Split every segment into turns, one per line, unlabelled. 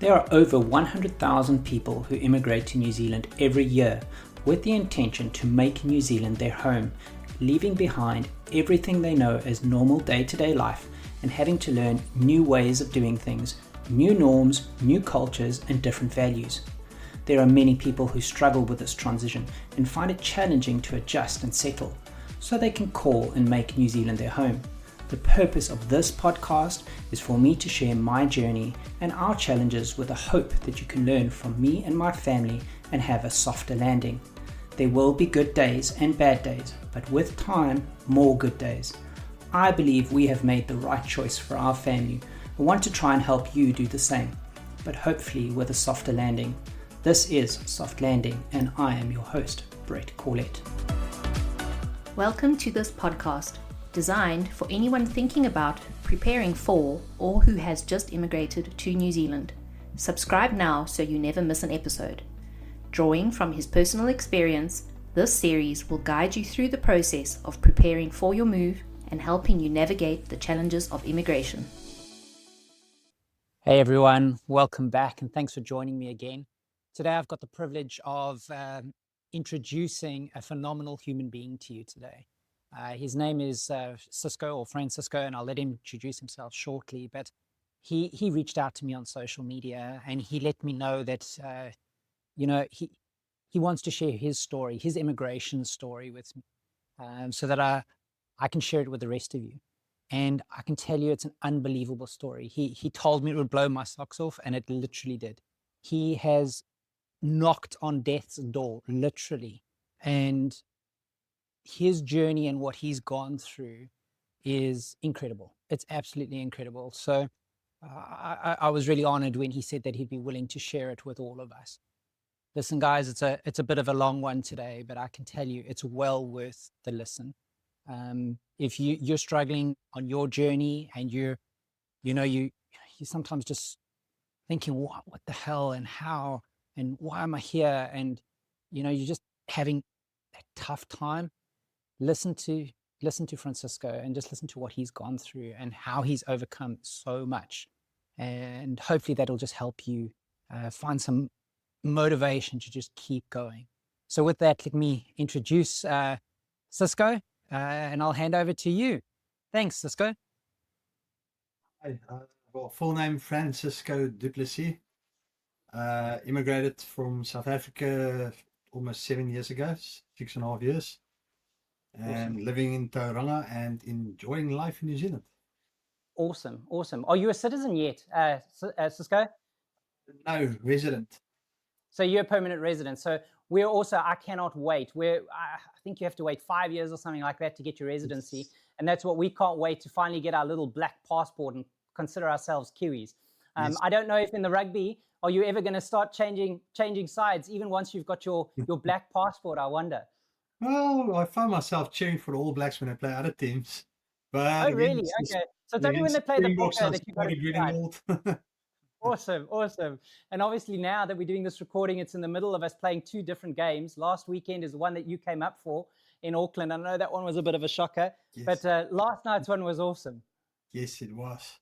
There are over 100,000 people who immigrate to New Zealand every year with the intention to make New Zealand their home, leaving behind everything they know as normal day-to-day life and having to learn new ways of doing things, new norms, new cultures, and different values. There are many people who struggle with this transition and find it challenging to adjust and settle, so they can call and make New Zealand their home. The purpose of this podcast is for me to share my journey and our challenges with the hope that you can learn from me and my family and have a softer landing. There will be good days and bad days, but with time, more good days. I believe we have made the right choice for our family. I want to try and help you do the same, but hopefully with a softer landing. This is Soft Landing, and I am your host, Brett Corlett.
Welcome to this podcast, designed for anyone thinking about, preparing for, or who has just immigrated to New Zealand. Subscribe now so you never miss an episode. Drawing from his personal experience, this series will guide you through the process of preparing for your move and helping you navigate the challenges of immigration.
Hey everyone, welcome back and thanks for joining me again. Today I've got the privilege of introducing a phenomenal human being to you today. His name is Cisko or Francisko, and I'll let him introduce himself shortly, but he reached out to me on social media and he let me know that he wants to share his story, his immigration story with me, so that I can share it with the rest of you. And I can tell you it's an unbelievable story. He told me it would blow my socks off, and it literally did. He has knocked on death's door, literally. And his journey and what he's gone through is incredible. It's absolutely incredible. So I was really honored when he said that he'd be willing to share it with all of us. Listen, guys, it's a bit of a long one today, but I can tell you it's well worth the listen. If you're struggling on your journey and you're sometimes just thinking, what the hell and how and why am I here? And, you're just having a tough time. Listen to Francisko and just listen to what he's gone through and how he's overcome so much. And hopefully that'll just help you find some motivation to just keep going. So with that, let me introduce Cisko, and I'll hand over to you. Thanks, Cisko.
Hi, full name Francisko du Plessis. Immigrated from South Africa almost 7 years ago, 6.5 years. And awesome. Living in Tauranga and enjoying life in New Zealand.
Awesome. Are you a citizen yet, Cisko?
No, resident.
So you're a permanent resident. So we're also, I cannot wait. I think you have to wait 5 years or something like that to get your residency. Yes. And that's what we can't wait to finally get our little black passport and consider ourselves Kiwis. Yes. I don't know if in the rugby, are you ever going to start changing sides, even once you've got your black passport, I wonder.
Well, I find myself cheering for the All Blacks when they play other teams. But
oh, really? Okay. So it's only when they play the Bokke that you've got to decide. Awesome. And obviously now that we're doing this recording, it's in the middle of us playing two different games. Last weekend is the one that you came up for in Auckland. I know that one was a bit of a shocker, yes. But last night's one was awesome.
Yes, it was.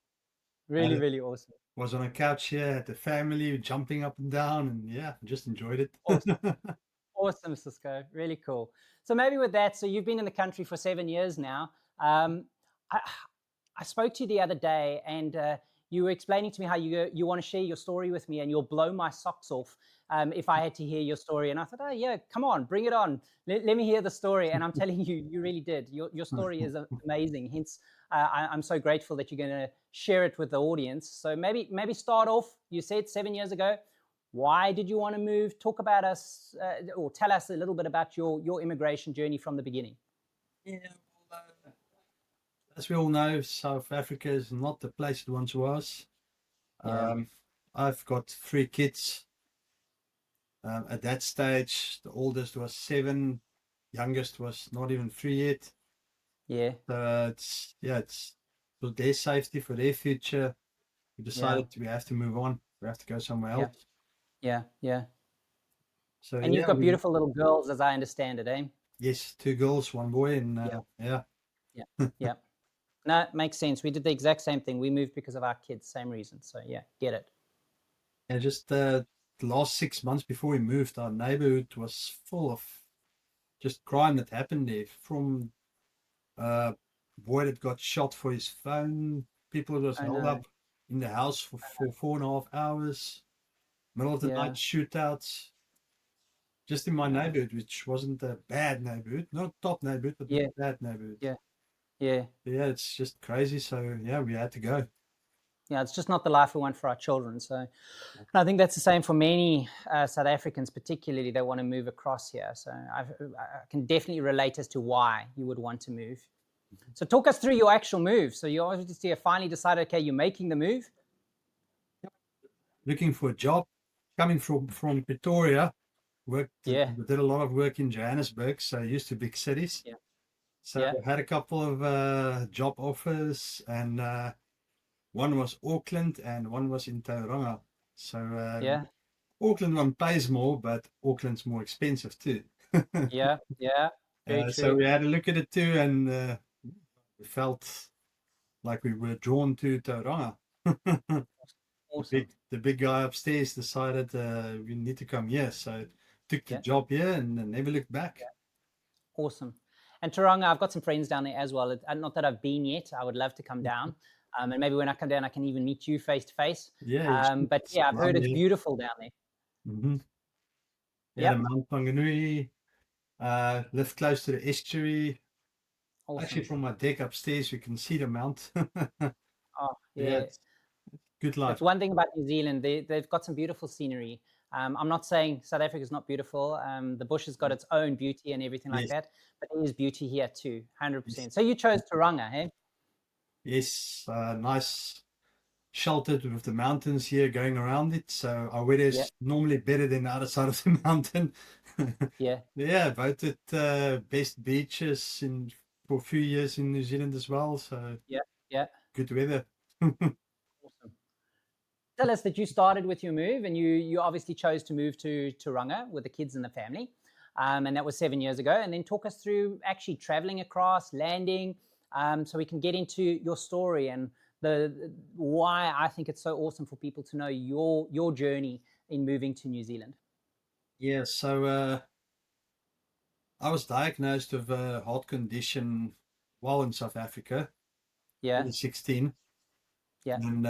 Really awesome.
Was on a couch here, had the family jumping up and down, and yeah, just enjoyed it.
Awesome, Cisko. Really cool. So maybe with that, so you've been in the country for 7 years now. I spoke to you the other day, and you were explaining to me how you want to share your story with me, and you'll blow my socks off if I had to hear your story. And I thought, oh yeah, come on, bring it on. Let me hear the story. And I'm telling you, you really did. Your story is amazing. Hence, I'm so grateful that you're going to share it with the audience. So maybe start off. You said 7 years ago. Why did you want to move? Talk about us, or tell us a little bit about your immigration journey from the beginning.
Yeah. As we all know, South Africa is not the place it once was. Yeah. I've got 3 kids. At that stage, the oldest was 7, youngest was not even 3 yet.
Yeah.
So it's for their safety, for their future. We decided we have to move on. We have to go somewhere else.
Yeah. So and you've
got
beautiful little girls, as I understand it, eh?
Yes, 2 girls, 1 boy, and
yeah. No, it makes sense. We did the exact same thing. We moved because of our kids, same reason. So yeah, get it.
Yeah, just the last 6 months before we moved, our neighborhood was full of just crime that happened there. From boy that got shot for his phone, people that was
I
held
know.
up in the house for 4.5 hours, middle of the night
Yeah.
shootouts, just in my
Yeah.
neighborhood, which wasn't a bad neighborhood, not top neighborhood, but not
Yeah.
a bad neighborhood.
Yeah. Yeah.
Yeah, it's just crazy. So yeah, we had to go.
Yeah, it's just not the life we want for our children. So, and I think that's the same for many South Africans, particularly that want to move across here. So, I can definitely relate as to why you would want to move. So, talk us through your actual move. So, you obviously finally decided, okay, you're making the move.
Looking for a job, coming from Pretoria,
Yeah,
did a lot of work in Johannesburg, so used to big cities.
yeah,
So
yeah,
I had a couple of job offers, and one was Auckland and one was in Tauranga. So
yeah,
Auckland one pays more, but Auckland's more expensive too.
yeah, yeah. Very
So
true.
we had a look at it too, and we felt like we were drawn to Tauranga.
Awesome.
The big guy upstairs decided we need to come here, so took the
Yeah,
job here and never looked
yeah.
back.
Awesome. And Tauranga, I've got some friends down there as well. Not that I've been yet. I would love to come down. And maybe when I come down, I can even meet you face to face.
Yeah, you should
But yeah, I've heard
run
it's
there.
beautiful down there.
Mm-hmm. Yeah, the
Yep.
Mount Panganui, live close to the estuary. Actually,
Awesome.
from my deck upstairs, we can see the mount.
Oh,
Yeah,
yeah.
it's good life.
That's one thing about New Zealand. They've got some beautiful scenery. I'm not saying South Africa is not beautiful. The bush has got its own beauty and everything like
Yes,
that, but there is beauty here too,
yes,
100%. So you chose Tauranga, hey?
yes. Nice, sheltered with the mountains here going around it. So our weather
Yeah,
is normally better than the other side of the mountain.
yeah,
Yeah, voted best beaches in for a few years in New Zealand as well. So
yeah, yeah.
good weather.
Awesome. Tell us that you started with your move, and you obviously chose to move to Tauranga with the kids and the family, and that was 7 years ago. And then talk us through actually traveling across, landing, so we can get into your story and the why I think it's so awesome for people to know your journey in moving to New Zealand.
Yeah, so I was diagnosed with a heart condition while in South Africa,
Yeah,
2016,
yeah,
and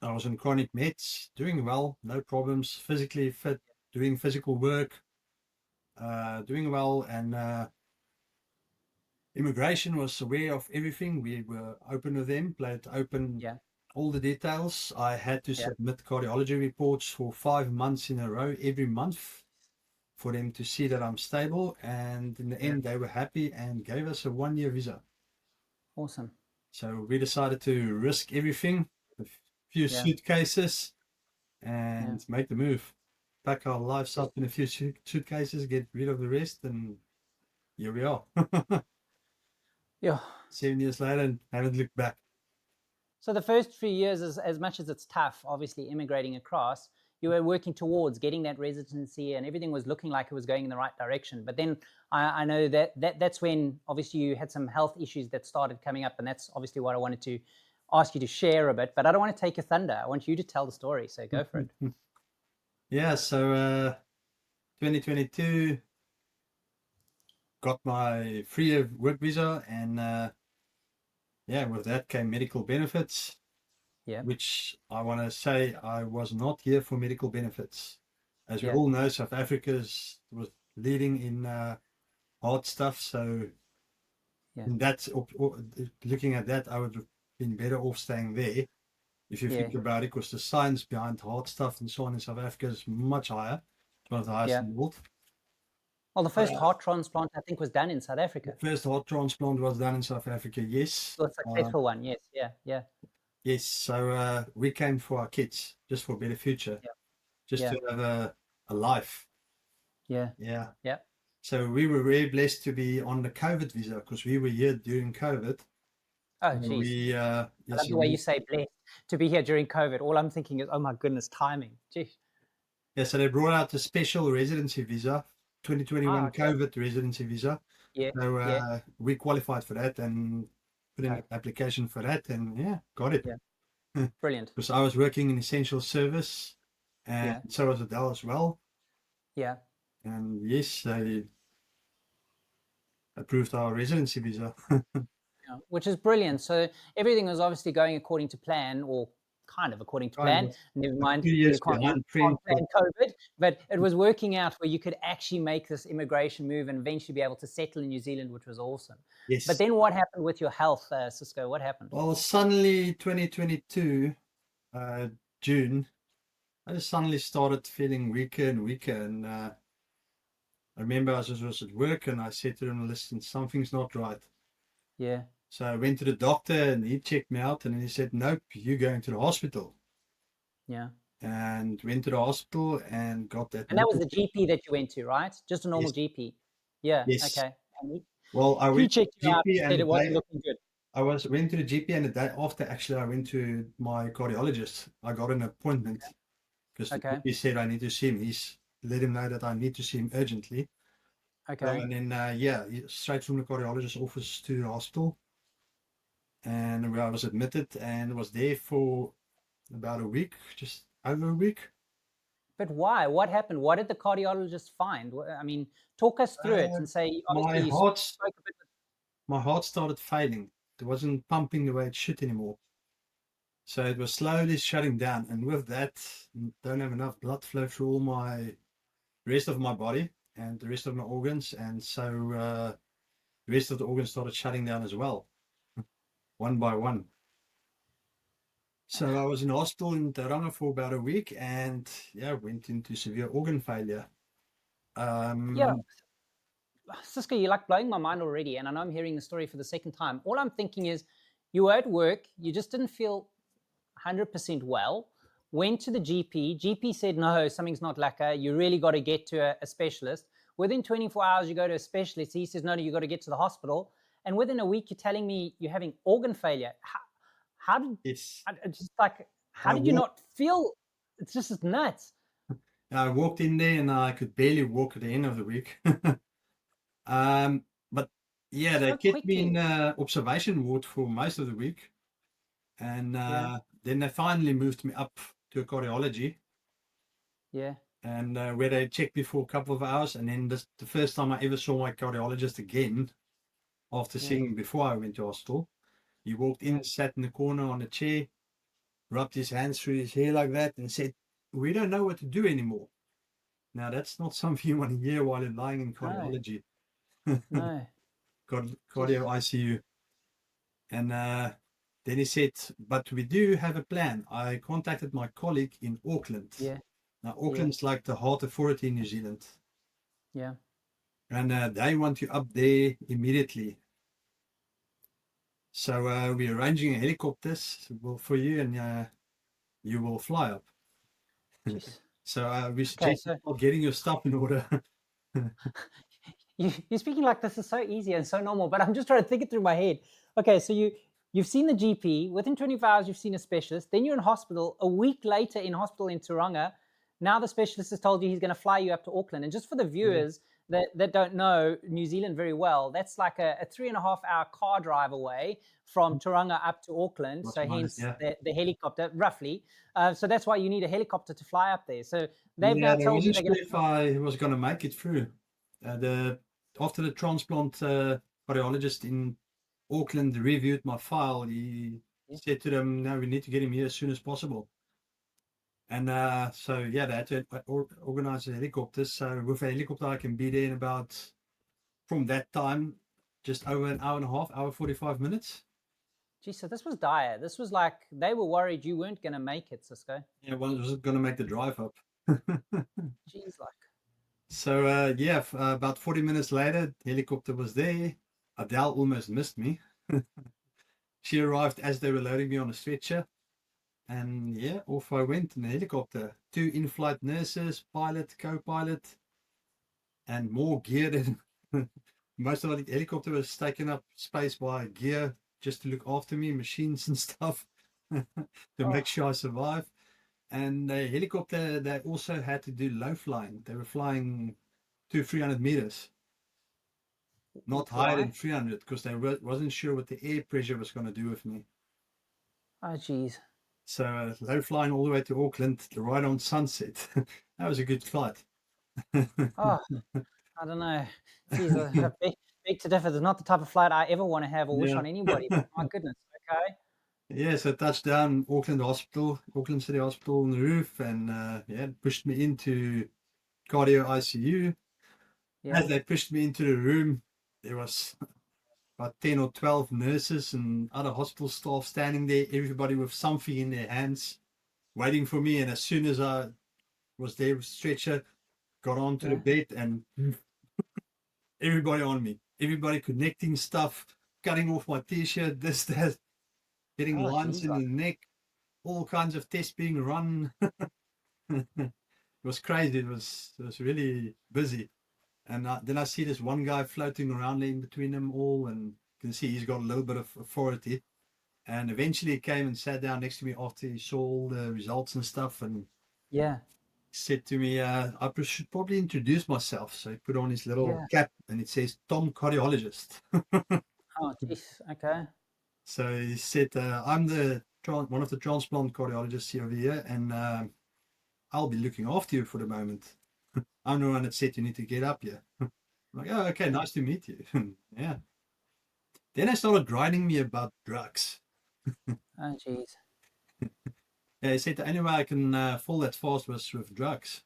I was on chronic meds, doing well, no problems, physically fit, doing physical work, doing well, and immigration was aware of everything. We were open with them, played open
yeah,
all the details. I had to
yeah,
submit cardiology reports for 5 months in a row every month for them to see that I'm stable. And in the
yeah.
end, they were happy and gave us a 1 year visa.
Awesome.
So we decided to risk everything, a few
Yeah,
suitcases,
yeah,
and make the move. Pack our lives up in a few suitcases, get rid of the rest, and here we are.
yeah.
7 years later, and haven't looked back.
So the first few years, as much as it's tough, obviously immigrating across, you were working towards getting that residency, and everything was looking like it was going in the right direction. But then I know that's when obviously you had some health issues that started coming up, and that's obviously what I wanted to ask you to share a bit. But I don't want to take your thunder. I want you to tell the story. So go for it.
Yeah, so 2022 got my 3 year work visa, and yeah, with that came medical benefits,
Yeah,
which I want to say I was not here for medical benefits. As we
yeah,
all know, South Africa's was leading in hard stuff. So
yeah,
in that, looking at that, I would have been better off staying there. If you
yeah,
think about it, because the science behind hard stuff and so on in South Africa is much higher. It's one of the highest
yeah.
in the world.
Well, the first heart transplant I think was done in South
The
Africa.
first heart transplant was done in South Africa, yes.
The successful one. Yes. Yeah. Yeah.
Yes, so we came for our kids, just for a better future,
Yeah.
just
Yeah.
to have a life.
Yeah.
Yeah.
Yeah.
So we were very blessed to be on the COVID visa because we were here during COVID.
Oh, geez.
We
I
yes,
love the way you say blessed to be here during COVID. All I'm thinking is, oh my goodness, timing. Geez.
yeah, so they brought out a special residency visa, 2021
Okay.
COVID residency visa.
Yeah.
So
Yeah.
we qualified for that and put in
Okay.
an application for that, and yeah, got it.
Yeah. Brilliant.
because I was working in essential service, and
Yeah.
so was Adele as well.
Yeah.
And yes, they approved our residency visa.
Yeah, which is brilliant. So everything was obviously going according to plan, or kind of according to
Kind
plan.
of
Never
a
mind,
few
you
years
can't
behind trend, but
plan COVID, but it was working out where you could actually make this immigration move and eventually be able to settle in New Zealand, which was awesome. But
yes.
then what happened with your health, Cisko? What happened?
Well, suddenly 2022, June, I just suddenly started feeling weaker and weaker. And I remember I was at work and I said to them, listen, something's not right.
Yeah.
So I went to the doctor and he checked me out and he said, nope, you're going to the hospital.
Yeah.
And went to the hospital and got
And that was
admitted.
the GP that you went to, right? Just a normal
Yes,
GP. Yeah.
yes.
Okay. And
Well, I
he
went to
checked
the
you out
GP
and
and
said
the
it wasn't
day
looking good.
went to the GP and the day after, actually, I went to my cardiologist. I got an appointment because the
Okay.
GP said I need to see him. He's let him know that I need to see him urgently. So,
Okay.
and then, straight from the cardiologist's office to the hospital. And where I was admitted and was there for about a week, just over a week.
But why? What happened? What did the cardiologist find? I mean, talk us through it
Uh,
and say,
my
obviously, you
heart,
spoke a bit.
my heart started failing. It wasn't pumping the way it should anymore. So it was slowly shutting down. And with that, don't have enough blood flow through all my rest of my body and the rest of my organs. And so the rest of the organs started shutting down as well, one by one. So I was in hospital in Tauranga for about a week and went into severe organ failure.
Yeah,
Um,
Cisco, you're like blowing my mind already. And I know I'm hearing the story for the second time. All I'm thinking is you were at work, you just didn't feel 100% well, went to the GP. GP said, no, something's not lacquer. You really got to get to a specialist. Within 24 hours, you go to a specialist. He says, no, you got to get to the hospital. And within a week, you're telling me you're having organ failure. How did,
it's
just like, how
I
did you
walked
not feel? It's just nuts.
I walked in there and I could barely walk at the end of the week. But yeah, they
So
kept me in
quickly.
observation ward for most of the week, and
Yeah.
then they finally moved me up to a cardiology,
Yeah.
and where they checked me for a couple of hours, and then this the first time I ever saw my cardiologist again after
Yeah.
seeing him before I went to hospital. He walked
Yeah.
in, sat in the corner on a chair, rubbed his hands through his hair like that, and said, "We don't know what to do anymore." Now that's not something you want to hear while you're lying in
No.
cardiology.
No.
Cardio ICU. And then he said, but we do have a plan. I contacted my colleague in Auckland.
Yeah.
Now,
Yeah.
Auckland's like the heart authority in New Zealand.
Yeah.
And they want you up there immediately. So we're arranging a helicopter for you and you will fly up.
Jeez.
So we
Okay.
suggest
So
getting your stuff in order.
you're speaking like this is so easy and so normal, but I'm just trying to think it through my head. Okay, so you've seen the GP within 24 hours. You've seen a specialist. Then you're in hospital. A week later, in hospital in Tauranga. Now the specialist has told you he's going to fly you up to Auckland. And just for the
Yeah,
viewers that don't know New Zealand very well, that's like a 3.5 hour car drive away from Tauranga up to Auckland.
plus
So
minus,
hence
yeah.
the helicopter, roughly. So that's why you need a helicopter to fly up there. So they've now
Yeah, they
told you
wasn't
they're
sure
going
if I was going to make it through. The After the transplant cardiologist in Auckland reviewed my file, he
to.
said to them, "No, we need to get him here as soon as possible." And so yeah, they had to organize a helicopter. So with a helicopter, I can be there in about from that time just over an hour and a half, hour 45 minutes.
Gee, so this was dire. This was like they were worried you weren't going to make it, Cisco.
Yeah, one was going to make the drive up.
Jeez, like.
So about 40 minutes later, the helicopter was there. Adele almost missed me. She arrived as they were loading me on a stretcher. And yeah, off I went in the helicopter. Two in-flight nurses, pilot, co-pilot, and more gear than most of the helicopter was taking up space by gear just to look after me, machines and stuff to
Oh,
make sure I survive. And the helicopter, they also had to do low flying. They were flying 200-300 meters, not higher than
why?
300 because they wasn't sure what the air pressure was going to do with me.
Oh, geez.
So low flying all the way to Auckland, right on sunset. That was a good flight.
Oh, I don't know. Geez, beg to differ. There's not the type of flight I ever want to have or wish
Yeah.
on anybody. But my goodness, okay.
Yeah, so touchdown Auckland City Hospital on the roof, and pushed me into cardio ICU. As
Yeah.
they pushed me into the room, there was about 10 or 12 nurses and other hospital staff standing there, everybody with something in their hands, waiting for me. And as soon as I was there with stretcher, got onto the
Yeah.
bed, and everybody on me, everybody connecting stuff, cutting off my t-shirt, this, that, getting
Oh,
lines
geez.
in the neck, all kinds of tests being run. It was crazy. It was really busy. And then I see this one guy floating around in between them all, and you can see he's got a little bit of authority. And eventually he came and sat down next to me after he saw all the results and stuff, and
Yeah.
said to me, I should probably introduce myself. So he put on his little
Yeah.
cap, and it says Tom Cardiologist.
Oh, geez. Okay.
So he said, I'm one of the transplant cardiologists here over here, and I'll be looking after you for the moment. I'm the one that said you need to get up here. I'm like, oh, okay,
Yeah.
nice to meet you. Yeah. Then they started grinding me about drugs.
Oh, geez.
Yeah, he said the only way I can fall that fast was with drugs.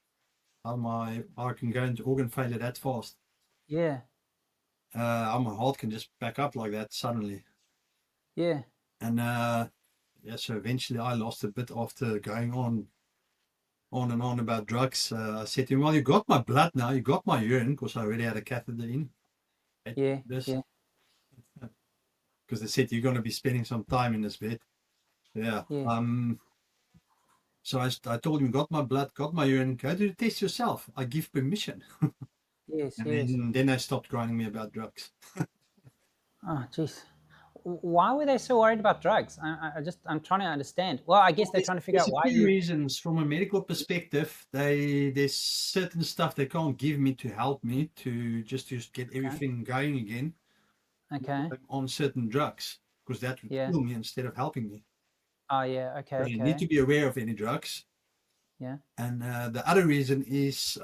I can go into organ failure that fast.
Yeah.
How my heart can just back up like that suddenly.
Yeah.
And so eventually I lost a bit after going on and on about drugs. I said to him, well, you got my blood now, you got my urine, because I already had a catheter in.
Yeah.
This,
Yeah.
because they said you're going to be spending some time in this bed. Yeah.
Yeah.
So I told him, got my blood, got my urine, go do the test yourself. I give permission.
Yes.
And
Yes.
then they stopped grinding me about drugs.
Oh, geez. Why were they so worried about drugs? I'm trying to understand. Well, I guess they're trying to figure
There's
out
a
why
few
you.
reasons from a medical perspective. There's certain stuff they can't give me to help me to get
Okay.
everything going again.
Okay.
I'm on certain drugs, because that would
Yeah.
kill me instead of helping me.
Oh, yeah. Okay.
So you need
Okay.
to be aware of any drugs.
Yeah.
And the other reason is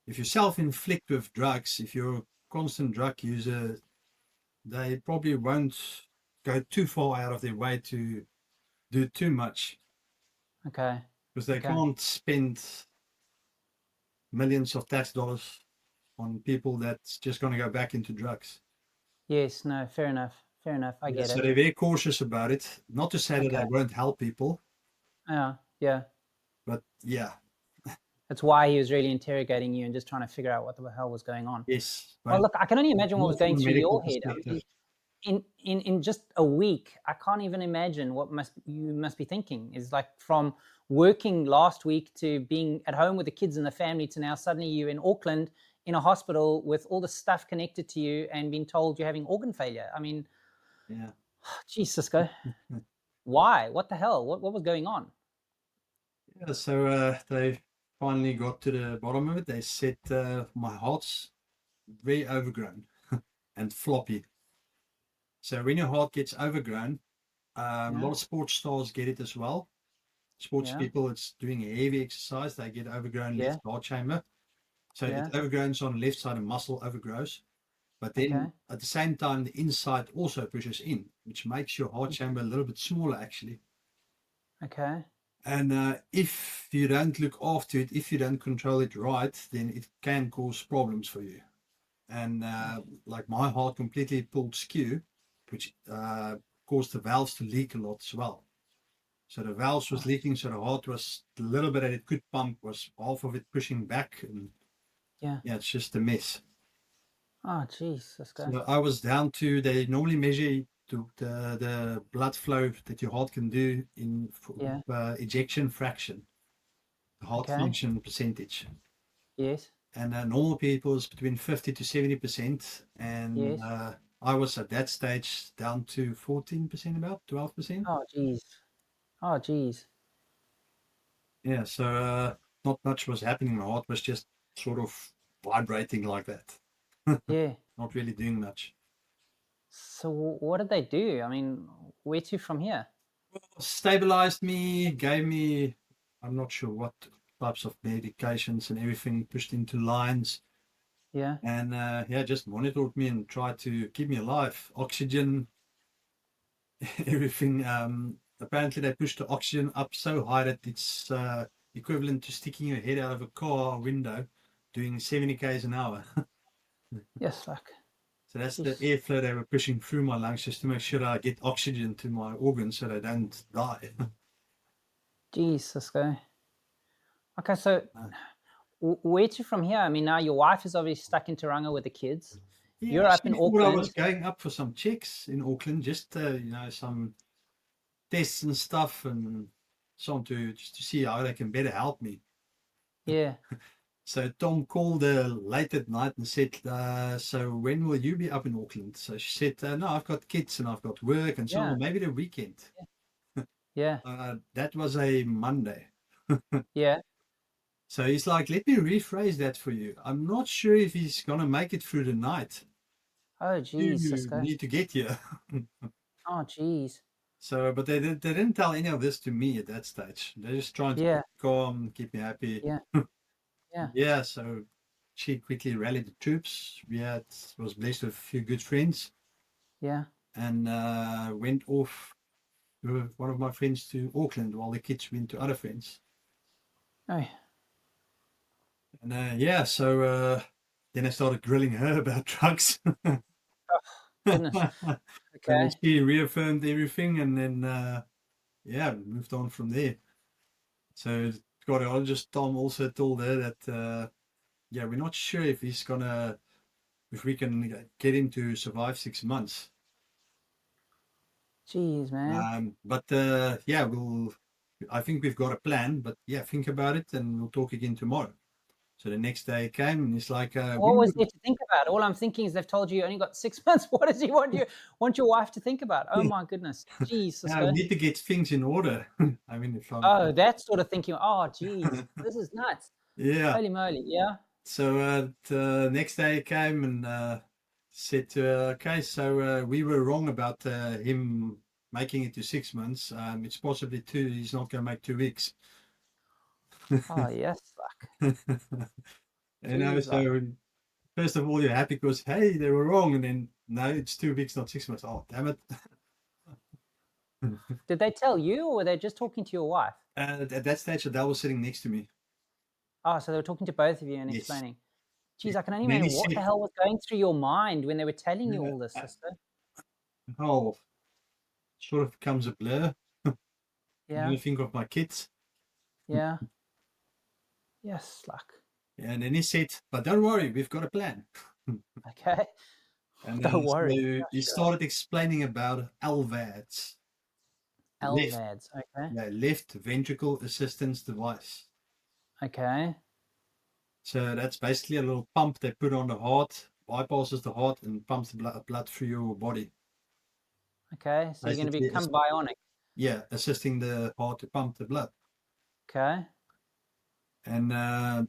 if you self-inflict with drugs, if you're a constant drug user, they probably won't go too far out of their way to do too much,
Okay.
because they
Okay.
can't spend millions of tax dollars on people that's just going to go back into drugs.
Yes. No. Fair enough. Fair enough. I
Yeah,
get
so
it.
they're very cautious about it. Not to say that
Okay.
they won't help people,
Yeah. Yeah.
but yeah,
That's why he was really interrogating you and just trying to figure out what the hell was going on.
yes.
Well,
But
look, I can only imagine what
more
was
from
going
a
through
medical
your head. I
perspective.
mean, in just a week, I can't even imagine what you must be thinking. Is like from working last week to being at home with the kids and the family to now suddenly you're in Auckland in a hospital with all the stuff connected to you and being told you're having organ failure. I mean,
Yeah.
geez, Cisko, why? What the hell? What was going on?
Yeah, so they finally got to the bottom of it. They said my heart's very overgrown and floppy. So when your heart gets overgrown, a
Yeah,
lot of sports stars get it as well. Sports
yeah,
people, it's doing a heavy exercise, they get overgrown
yeah,
left heart chamber. So
yeah.
it overgrows on the left side, and muscle overgrows. But then
Okay,
at the same time, the inside also pushes in, which makes your heart chamber a little bit smaller, actually.
okay.
And if you don't look after it, if you don't control it right, then it can cause problems for you. And like my heart completely pulled skew, which caused the valves to leak a lot as well. So the valves was
Oh,
leaking, so the heart was the little bit that it could pump was half of it pushing back, and
yeah.
yeah, it's just a mess.
Oh, geez, Cisko.
So I was down to, they normally measure the blood flow that your heart can do in
Yeah.
ejection fraction, the heart
Okay.
function percentage.
Yes.
And normal people is between 50 to 70%. And
Yes.
I was at that stage down to 14%, about 12%.
Oh, geez. Oh, geez.
Yeah, so not much was happening. My heart was just sort of vibrating like that.
Yeah.
Not really doing much.
So what did they do? I mean, where to from here?
Stabilized me, gave me, I'm not sure what types of medications and everything, pushed into lines.
Yeah.
And yeah, just monitored me and tried to keep me alive. Oxygen, everything. Apparently, they pushed the oxygen up so high that it's equivalent to sticking your head out of a car window doing 70 k's an hour.
Yes, like,
So that's the
jeez.
airflow they were pushing through my lungs just to make sure I get oxygen to my organs so they don't die.
Jeez, Cisko. Okay, so where to from here? I mean, now your wife is obviously stuck in Tauranga with the kids.
Yeah,
You're up in
she thought I was
Auckland.
going up for some checks in Auckland, just some tests and stuff, and so on to just to see how they can better help me.
Yeah.
So Tom called her late at night and said, "So when will you be up in Auckland?" So she said, "No, I've got kids and I've got work and so
Yeah.
on. Maybe the weekend."
Yeah.
That was a Monday.
Yeah.
So he's like, "Let me rephrase that for you. I'm not sure if he's gonna make it through the night.
Oh, geez,
You
Cisko.
need to get here."
Oh, geez.
So, but they didn't tell any of this to me at that stage. They're just trying to keep
Yeah.
me calm, keep me happy.
Yeah. Yeah.
Yeah, so she quickly rallied the troops. Was blessed with a few good friends,
Yeah.
and went off with one of my friends to Auckland while the kids went to other friends.
Oh,
And yeah, so then I started grilling her about drugs.
goodness.
So
Okay.
she reaffirmed everything, and then yeah, moved on from there. So the cardiologist Tom also told her that yeah, we're not sure if we can get him to survive 6 months.
Jeez, man.
But yeah, I think we've got a plan. But yeah, think about it, and we'll talk again tomorrow. So the next day came, and he's like,
What was there to think about? All I'm thinking is they've told you only got 6 months. What does he want your wife to think about? Oh my goodness. Jeez,
"Yeah, we
Cisco.
need to get things in order." I mean, if I'm
Oh, that sort of thinking. Oh, geez. This is nuts.
yeah.
Holy moly. Yeah.
So the next day he came and said, "Okay, so we were wrong about him making it to 6 months. It's possibly two. He's not going to make 2 weeks."
Oh, yes. Like,
You know,
geez. Like,
so first of all, you're happy because hey, they were wrong, and then no, it's 2 weeks, not 6 months. Oh, damn it!
did they tell you or were they just talking to your wife?
At that stage, Adele was sitting next to me.
Oh, so they were talking to both of you and
Yes.
explaining.
Yeah.
Geez, I can only
And then
imagine
he
what the
said,
hell was going through your mind when they were telling you all this,
uh,
sister.
"Oh, sort of becomes a blur. I'm
Yeah.
going to think of my kids."
Yeah. Yes. Like,
And then he said, "But don't worry, we've got a plan."
okay.
And
Don't
so
worry. Yeah,
he
sure.
started explaining about LVADs, left,
LVADs. Okay.
yeah, left ventricle assistance device.
Okay.
So that's basically a little pump they put on the heart, bypasses the heart, and pumps the blood through your body.
Okay. So you're going to
Basically,
become bionic.
yeah, assisting the heart to pump the blood.
Okay.
And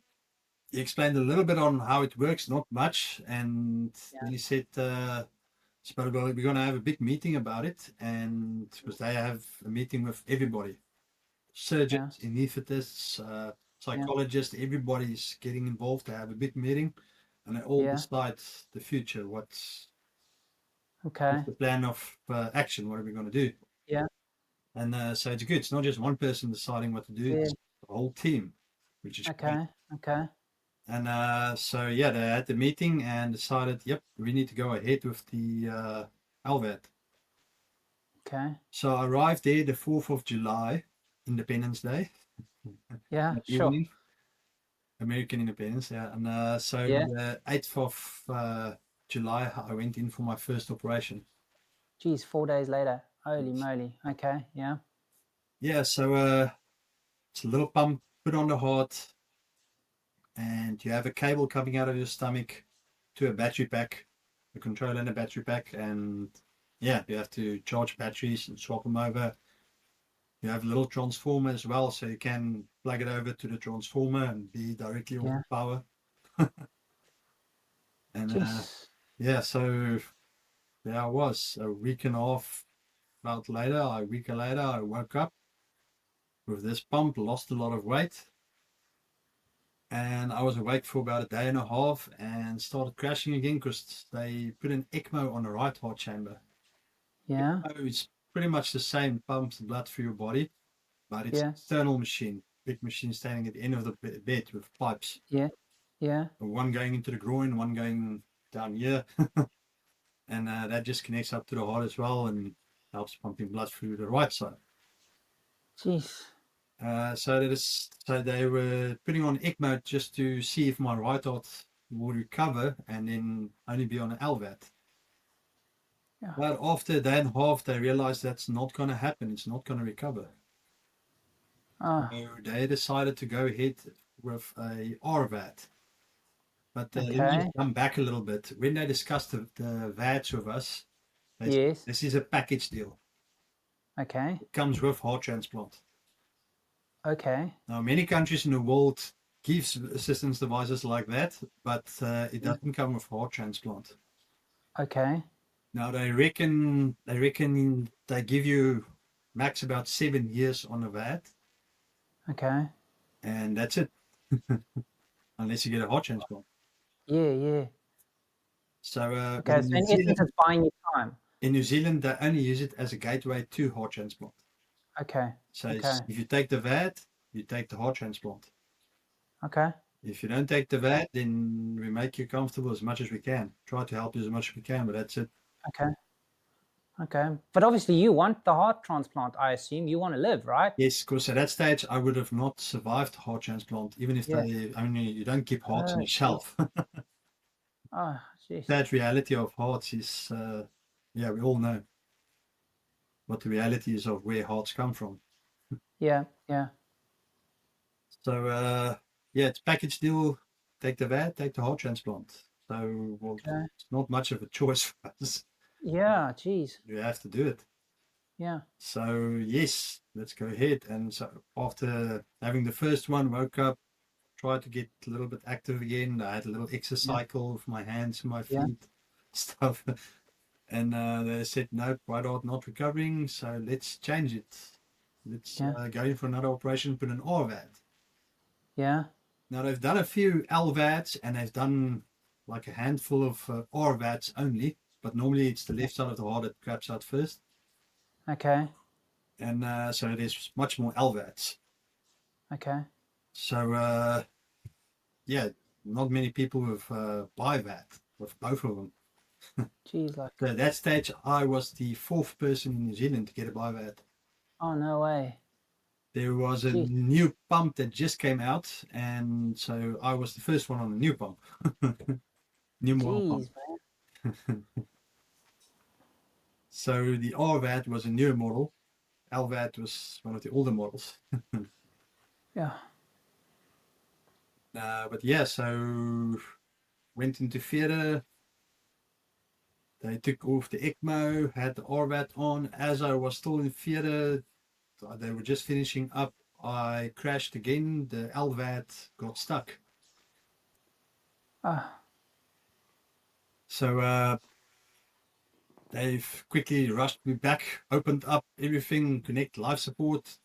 he explained a little bit on how it works, not much. And
Yeah.
then he said, we're going to have a big meeting about it. And because they have a meeting with everybody,
Yeah.
surgeons, anesthetists,
Yeah.
psychologists, everybody's getting involved. They have a big meeting and they all
Yeah.
decide the future. What's
Okay.
the plan of action? What are we going to do?
Yeah.
And so it's good. It's not just one person deciding what to do,
Yeah.
it's the whole team, which is great.
Okay. Okay.
And so, yeah, they had the meeting and decided, yep, we need to go ahead with the LVAD.
Okay.
So I arrived there the 4th of July, Independence Day,
Yeah.
that
Sure.
evening. American independence, yeah. And so
Yeah.
the 8th of July, I went in for my first operation.
Geez, 4 days later. Holy moly. Okay. Yeah.
Yeah, so it's a little pump put on the heart, and you have a cable coming out of your stomach to a battery pack, a controller and a battery pack, and yeah, you have to charge batteries and swap them over. You have a little transformer as well, so you can plug it over to the transformer and be directly on
Yeah.
power. And
Jeez.
yeah, so there I was, a week and a half About later, a week later, I woke up with this pump, lost a lot of weight. And I was awake for about a day and a half and started crashing again because they put an ECMO on the right heart chamber.
Yeah.
ECMO is pretty much the same, pumps the blood through your body, but it's an
Yeah.
external machine, big machine standing at the end of the bed with pipes.
Yeah. Yeah.
One going into the groin, one going down here. And that just connects up to the heart as well and helps pumping blood through the right side.
Jeez.
So they were putting on ECMO just to see if my right heart will recover and then only be on an LVAD.
Yeah.
But after a day and a half, they realized that's not going to happen. It's not going to recover.
Oh,
So they decided to go ahead with a RVAD. But let me
okay.
just come back a little bit. When they discussed the VADs with us, they said,
Yes.
this is a package deal.
Okay.
It comes with heart transplant.
Okay.
Now, many countries in the world gives assistance devices like that, but it
Yeah.
doesn't come with heart transplant.
Okay.
Now they reckon they give you max about 7 years on a VAD,
Okay.
and that's it, unless you get a heart transplant.
Yeah. Yeah.
So, but
Okay. So in essence, it's buying you time.
In New Zealand, they only use it as a gateway to heart transplant.
Okay.
So
Okay.
if you take the VAD, you take the heart transplant.
Okay.
If you don't take the VAD, then we make you comfortable as much as we can. Try to help you as much as we can, but that's it.
Okay. Okay. But obviously, you want the heart transplant. I assume you want to live, right?
Yes, because at that stage, I would have not survived heart transplant, even if
Yeah.
you don't keep hearts on
Oh,
the shelf.
oh, jeez.
That reality of hearts is, yeah, we all know what the reality is of where hearts come from.
Yeah. Yeah.
So, yeah, it's package deal. Take the VAD, take the heart transplant. So, well,
Okay.
it's not much of a choice for us.
Yeah. Jeez.
You have to do it.
Yeah.
So, yes, let's go ahead. And so, after having the first one, woke up, tried to get a little bit active again. I had a little
Yeah.
exercycle with my hands and my
Yeah.
feet, stuff. And they said, no, right heart not recovering. So, let's change it. Let's
Yeah.
go in for another operation, put an RVAD.
Yeah.
Now they've done a few LVADs and they've done like a handful of RVADs only, but normally it's the left side of the heart that craps out first.
Okay.
And so there's much more LVADs.
Okay.
So yeah, not many people with BiVAD, with both of them.
Jeez. Like.
So at that stage, I was the fourth person in New Zealand to get a BiVAD.
Oh, no way.
There was a
Jeez.
new pump that just came out, and so I was the first one on the new pump. New model pump.
Jeez, man.
So the RVAD was a newer model. LVAD was one of the older models.
Yeah.
But yeah, so went into theatre. They took off the ECMO, had the RVAD on. As I was still in theatre, they were just finishing up. I crashed again. The LVAD got stuck.
Ah.
So they've quickly rushed me back, opened up everything, connect life support,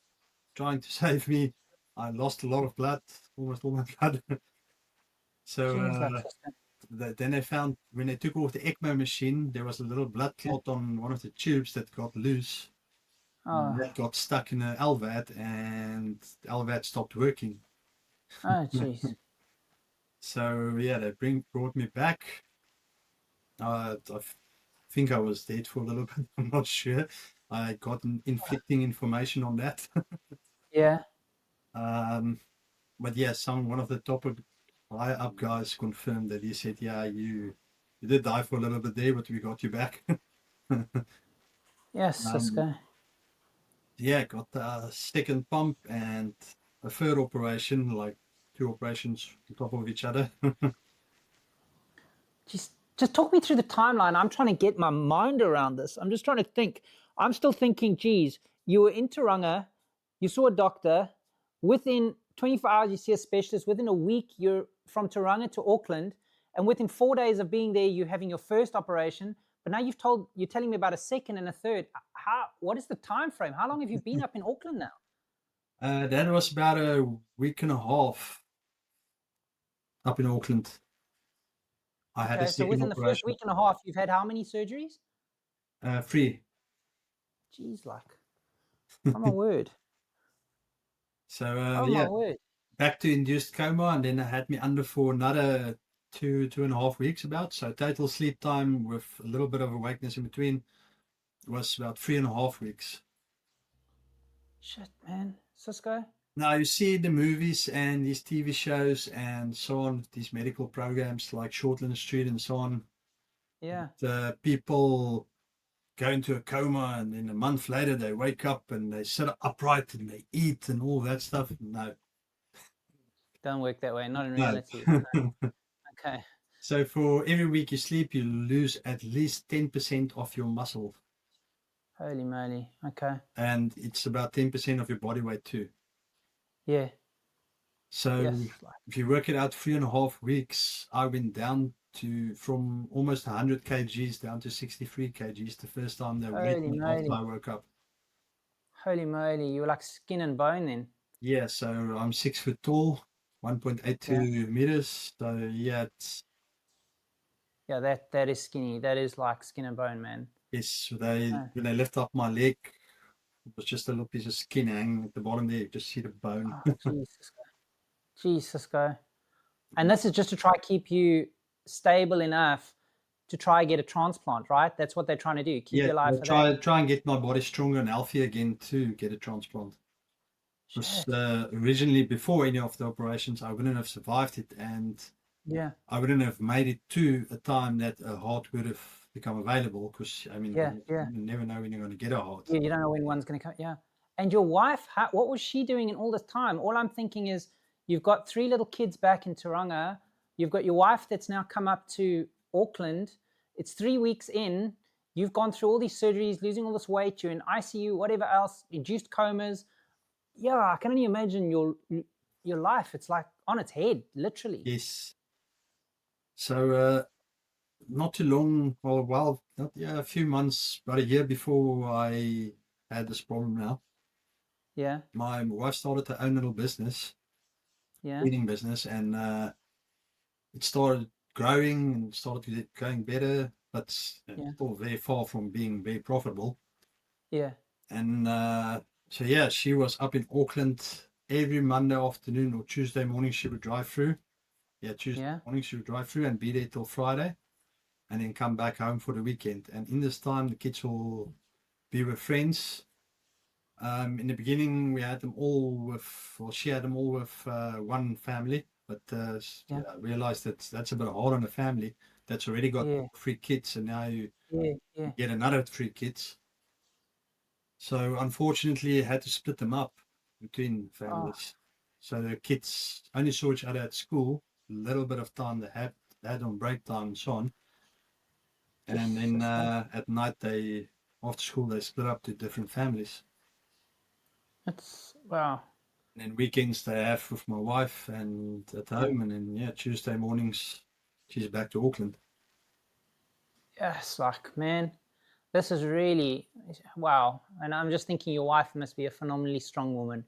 trying to save me. I lost a lot of blood, almost all my blood. So
Jeez, like.
then they found when they took off the ECMO machine, there was a little blood clot on one of the tubes that got loose.
Oh.
That got stuck in the LVAD, and the LVAD stopped working.
Oh, jeez.
So yeah, they brought me back. I think I was dead for a little bit. I'm not sure. I got inflicting information on that.
Yeah.
But yeah, one of the top high up guys confirmed that he said, yeah, you did die for a little bit there, but we got you back.
Yes, Cisko.
Yeah, got a second pump and a third operation, like 2 operations on top of each other.
Just talk me through the timeline. I'm trying to get my mind around this. I'm just trying to think. I'm still thinking, geez, you were in Tauranga, you saw a doctor, within 24 hours you see a specialist, within a week you're from Tauranga to Auckland, and within 4 days of being there, you're having your first operation, But now you're telling me about a second and a third. What is the time frame? How long have you been up in Auckland now?
That was about a week and a half up in Auckland. I had a
Okay, so
second
within the first
operation.
week and a half, you've had how many surgeries?
3.
Jeez, like, oh my word.
So
Oh my word.
back to induced coma, and then they had me under for another 2.5 weeks about. So total sleep time with a little bit of awakeness in between was about 3.5 weeks.
Shit, man. Cisko?
Now you see the movies and these TV shows and so on, these medical programs like Shortland Street and so on.
Yeah.
The people go into a coma and then a month later they wake up and they sit upright and they eat and all that stuff. No.
Don't work that way, not in
No.
reality. Okay.
So for every week you sleep, you lose at least 10% of your muscle.
Holy moly. Okay.
And it's about 10% of your body weight too.
Yeah.
So
Yes.
if you work it out 3.5 weeks, I went down from almost 100 kgs down to 63 kgs the first time they weighed
Holy
me after
moly.
I woke up.
Holy moly. You were like skin and bone then.
Yeah, so I'm 6 foot tall, 1.82 meters. So yeah,
Yeah, that is skinny. That is like skin and bone, man.
yes, when they lift up my leg, it was just a little piece of skin hanging at the bottom there. You just see the bone.
Oh, Jesus, go. And this is just to try to keep you stable enough to try and get a transplant, right? That's what they're trying to do. Keep you alive for that.
Try and get my body stronger and healthy again to get a transplant. Because originally, before any of the operations, I wouldn't have survived it, and I wouldn't have made it to a time that a heart would have become available. Because I mean, you never know when you're going to get a heart.
Yeah, you don't know when one's going to come. Yeah. And your wife, what was she doing in all this time? All I'm thinking is, you've got 3 little kids back in Tauranga. You've got your wife that's now come up to Auckland. It's 3 weeks in. You've gone through all these surgeries, losing all this weight. You're in ICU, whatever else, induced comas. Yeah, I can only imagine your life. It's like on its head, literally.
Yes. So not too long, a few months, about a year before I had this problem now.
Yeah.
My wife started her own little business, cleaning business, and it started growing and started going better, but still very far from being very profitable.
Yeah.
And so she was up in Auckland every Monday afternoon or Tuesday morning. She would drive through. Tuesday morning she would drive through and be there till Friday, and then come back home for the weekend. And in this time, the kids will be with friends. In the beginning, she had them all with one family, but I realized that that's a bit hard on a family that's already got 3 kids, and now you get another 3 kids. So unfortunately, I had to split them up between families. So the kids only saw each other at school, a little bit of time they had on break time and so on. And then at night, after school, they split up to different families.
That's wow.
And then weekends they have with my wife and at home, and then Tuesday mornings she's back to Auckland.
Yes, like, man, this is really wow. And I'm just thinking your wife must be a phenomenally strong woman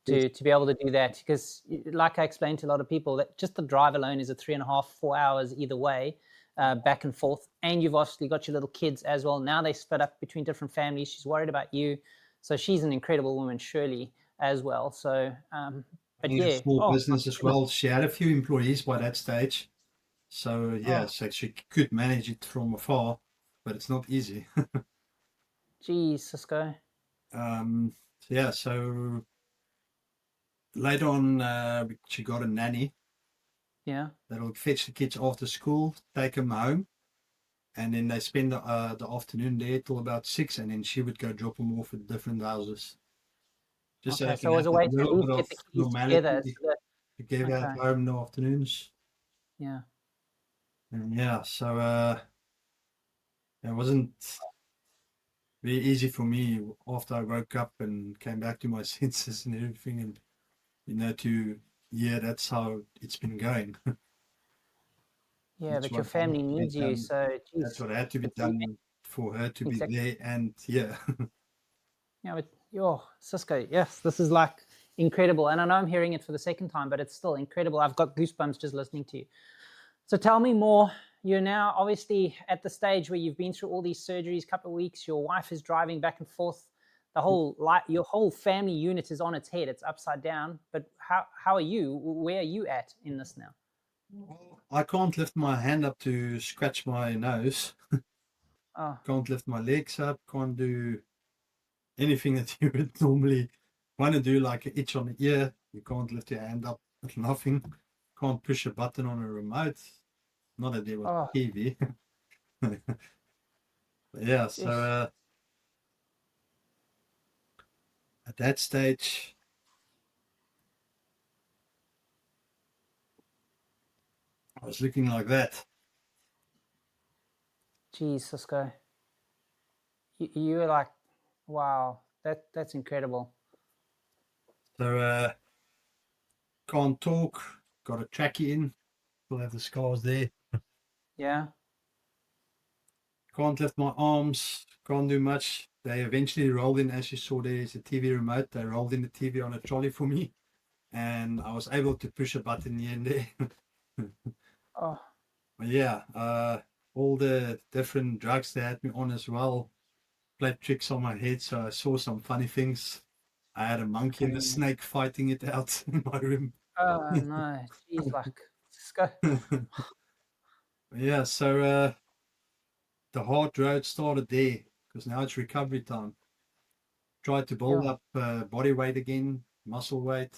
to be able to do that, because like I explained to a lot of people, that just the drive alone is a 3.5, 4 hours either way, back and forth. And you've obviously got your little kids as well. Now they split up between different families. She's worried about you. So she's an incredible woman, surely, as well. So, but
a small business as well. She had a few employees by that stage. So, so she could manage it from afar, but it's not easy.
Geez, Cisko.
So later on, she got a nanny.
Yeah.
That'll fetch the kids after school, take them home, and then they spend the afternoon there till about 6, and then she would go drop them off at different houses. Just
so it was a way to at least get the keys together.
Together at home in the afternoons.
Yeah.
And so it wasn't very easy for me after I woke up and came back to my senses and everything, and that's how it's been going.
Yeah, but your family needs you, so
that's what had to be done for her to
Exactly.
be there. And yeah,
Yeah, but Cisko, yes, this is like incredible. And I know I'm hearing it for the second time, but it's still incredible. I've got goosebumps just listening to you. So tell me more. You're now obviously at the stage where you've been through all these surgeries, couple of weeks. Your wife is driving back and forth. Your whole family unit is on its head. It's upside down. But how are you? Where are you at in this now?
I can't lift my hand up to scratch my nose.
Oh,
Can't lift my legs up. Can't do anything that you would normally want to do, like an itch on the ear. You can't lift your hand up. Nothing. Can't push a button on a remote. Not that there was
oh,
TV. Yeah, so
yes.
at that stage, I was looking like that.
Geez, Cisko. You were like, wow, that's incredible.
So can't talk. Got a trachea in. Still have the scars there.
Yeah.
Can't lift my arms. Can't do much. They eventually rolled in, as you saw, there's a TV remote. They rolled in the TV on a trolley for me, and I was able to push a button here and there.
Oh,
But yeah, all the different drugs they had me on as well played tricks on my head. So I saw some funny things. I had a monkey and a snake fighting it out in my room.
oh no. Geez, like, Cisko.
Yeah, so the hard road started there because now it's recovery time. Tried to build
Yeah.
up body weight again, muscle weight,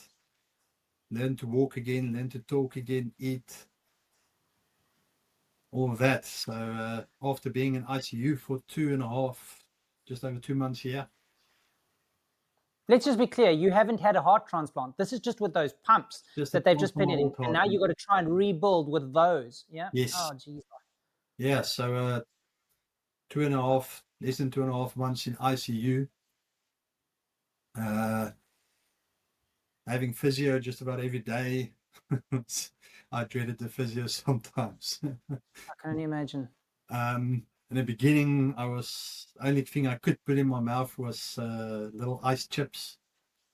learn to walk again, learn to talk again, eat, all of that. So after being in ICU for 2.5, just over 2 months here.
Let's just be clear. You haven't had a heart transplant. This is just with those pumps
Just a
that they've just
pump
put
on my
in,
old
and
heart.
now you've got to try and rebuild with those. Yeah.
Yes.
Oh, geez.
Yeah, so 2.5, less than 2.5 months in ICU. Having physio just about every day. I dreaded the physio sometimes.
I can only imagine.
In the beginning, only thing I could put in my mouth was little ice chips,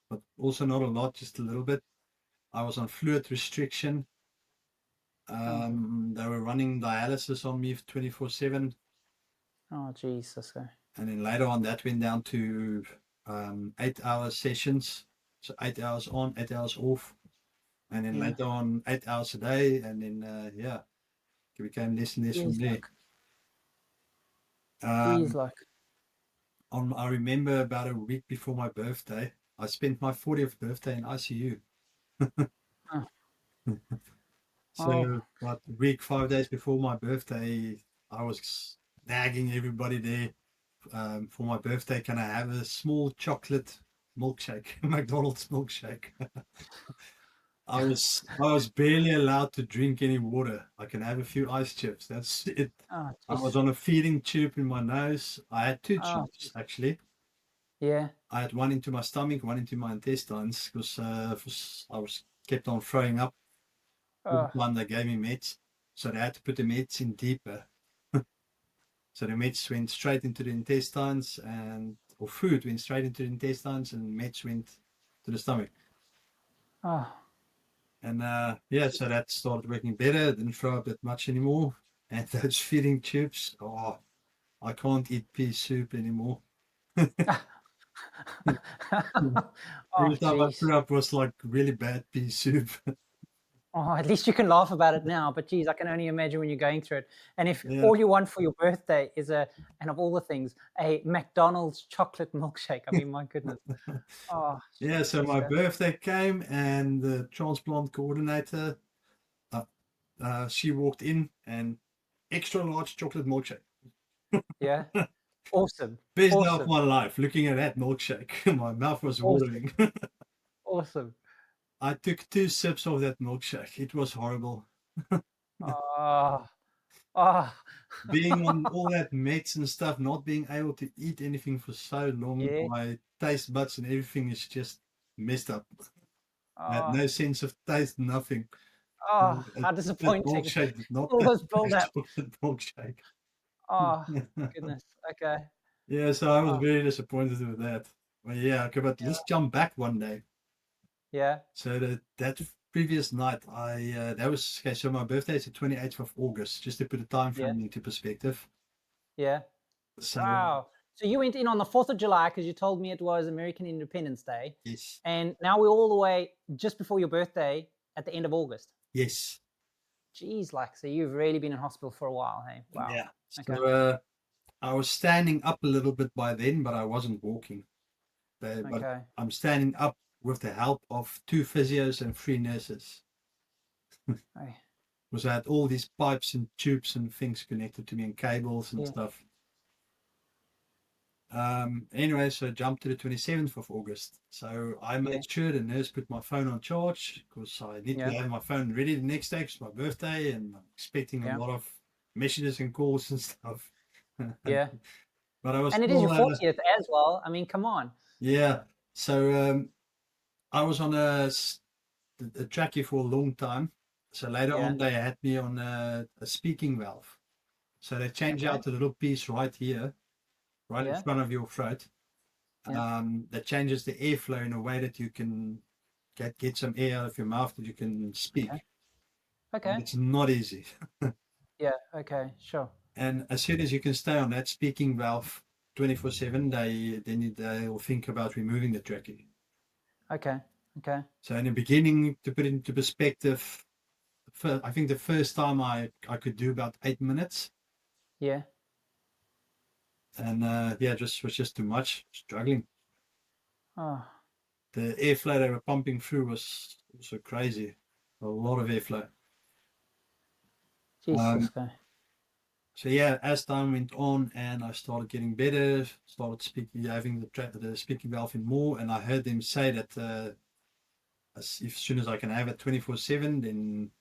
but also not a lot, just a little bit. I was on fluid restriction. They were running dialysis on me 24/7.
Oh, geez, Cisko.
And then later on, that went down to 8-hour sessions. So 8 hours on, 8 hours off. And then later on, 8 hours a day. And then, yeah, it became less and less from there.
Geez, like.
I remember about a week before my birthday, I spent my 40th birthday in ICU.
Oh.
So about a week, 5 days before my birthday, I was nagging everybody there. For my birthday, can I have a small chocolate milkshake, McDonald's milkshake? I was barely allowed to drink any water. I can have a few ice chips. That's it.
Oh,
I was
geez.
on a feeding tube in my nose. I had two tubes actually.
Yeah.
I had one into my stomach, one into my intestines because I was kept on throwing up. One they gave me meds, so they had to put the meds in deeper. So the meds went straight into the intestines, or food went straight into the intestines, and meds went to the stomach.
Oh.
And yeah, so that started working better. Didn't throw up that much anymore. And those feeding tubes, I can't eat pea soup anymore. Every time I threw up was like really bad pea soup.
Oh, at least you can laugh about it now. But geez, I can only imagine when you're going through it. And if all you want for your birthday is and of all the things, a McDonald's chocolate milkshake. I mean, my goodness. Oh,
yeah, so my birthday came and the transplant coordinator, she walked in and extra large chocolate milkshake.
Yeah. Awesome.
Best day of my life, looking at that milkshake. My mouth was watering.
Awesome.
I took 2 sips of that milkshake. It was horrible. Being on all that meds and stuff, not being able to eat anything for so long, my taste buds and everything is just messed up. I had no sense of taste, nothing.
How disappointing.
Milkshake did not
all those build up.
milkshake.
Oh, goodness. Okay.
Yeah, so I was
Oh,
very disappointed with that. Well, yeah, okay, but let's jump back one day.
yeah.
So that previous night, that was okay. So my birthday is the 28th of August, just to put a time
Yeah.
frame into perspective.
Yeah.
So
Wow. So you went in on the 4th of July because you told me it was American Independence Day.
yes,
And now we're all the way just before your birthday at the end of August.
yes,
Geez, like, so you've really been in hospital for a while, hey? Wow.
yeah.
Okay.
So I was standing up a little bit by then, but I wasn't walking. But
Okay.
I'm standing up with the help of 2 physios and 3 nurses.
Hey.
Because I had all these pipes and tubes and things connected to me and cables and
Yeah.
stuff. Anyway, so I jumped to the 27th of August. So I
Yeah.
made sure the nurse put my phone on charge because I need to
Yeah.
have my phone ready the next day. It's my birthday and I'm expecting a
Yeah.
lot of messages and calls and stuff.
Yeah.
But I was
And it is
still,
your 40th as well. I mean, come on.
yeah. So I was on a trachea for a long time. So later
Yeah.
on, they had me on a speaking valve. So they change
Okay.
out a little piece right here, right in
Yeah.
front of your throat.
Yeah.
That changes the airflow in a way that you can get some air out of your mouth that you can
Okay.
speak. And
Okay.
it's not easy.
Yeah. Okay. Sure.
And as soon as you can stay on that speaking valve 24/7, they'll think about removing the trachea.
Okay. Okay.
So in the beginning, to put it into perspective, I think the first time I could do about 8 minutes,
Yeah.
and yeah, just was just too much, struggling.
Oh,
The airflow they were pumping through was so crazy, a lot of airflow.
Jesus.
Um,
Okay.
so yeah, as time went on and I started getting better, started having the speaking valve in more, and I heard them say that as soon as I can have it 24/7, then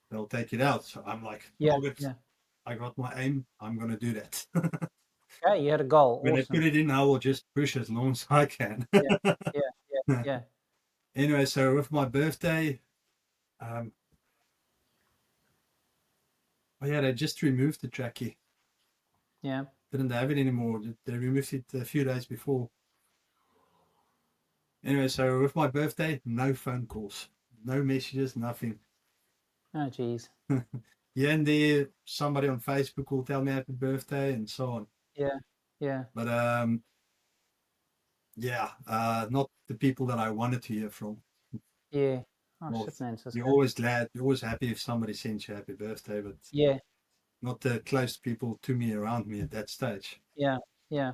they'll take it out. So I'm like,
Yeah.
target,
Yeah.
I got my aim, I'm gonna do that.
Okay. You had a goal.
When I put
Awesome.
it in, I will just push as long as I can.
Yeah. Yeah. Yeah. Yeah.
Anyway, so with my birthday, um, oh yeah, they just removed the trachea.
Yeah.
Didn't have it anymore. They removed it a few days before. Anyway, so with my birthday, no phone calls, no messages, nothing.
Oh, geez.
Here and there, somebody on Facebook will tell me happy birthday and so on.
Yeah. Yeah.
But yeah, not the people that I wanted to hear from.
Yeah. Oh,
Well,
shit, man.
you're
Cisko.
always glad, you're always happy if somebody sends you happy birthday, but
Yeah.
not the close people to me around me at that stage.
Yeah. Yeah.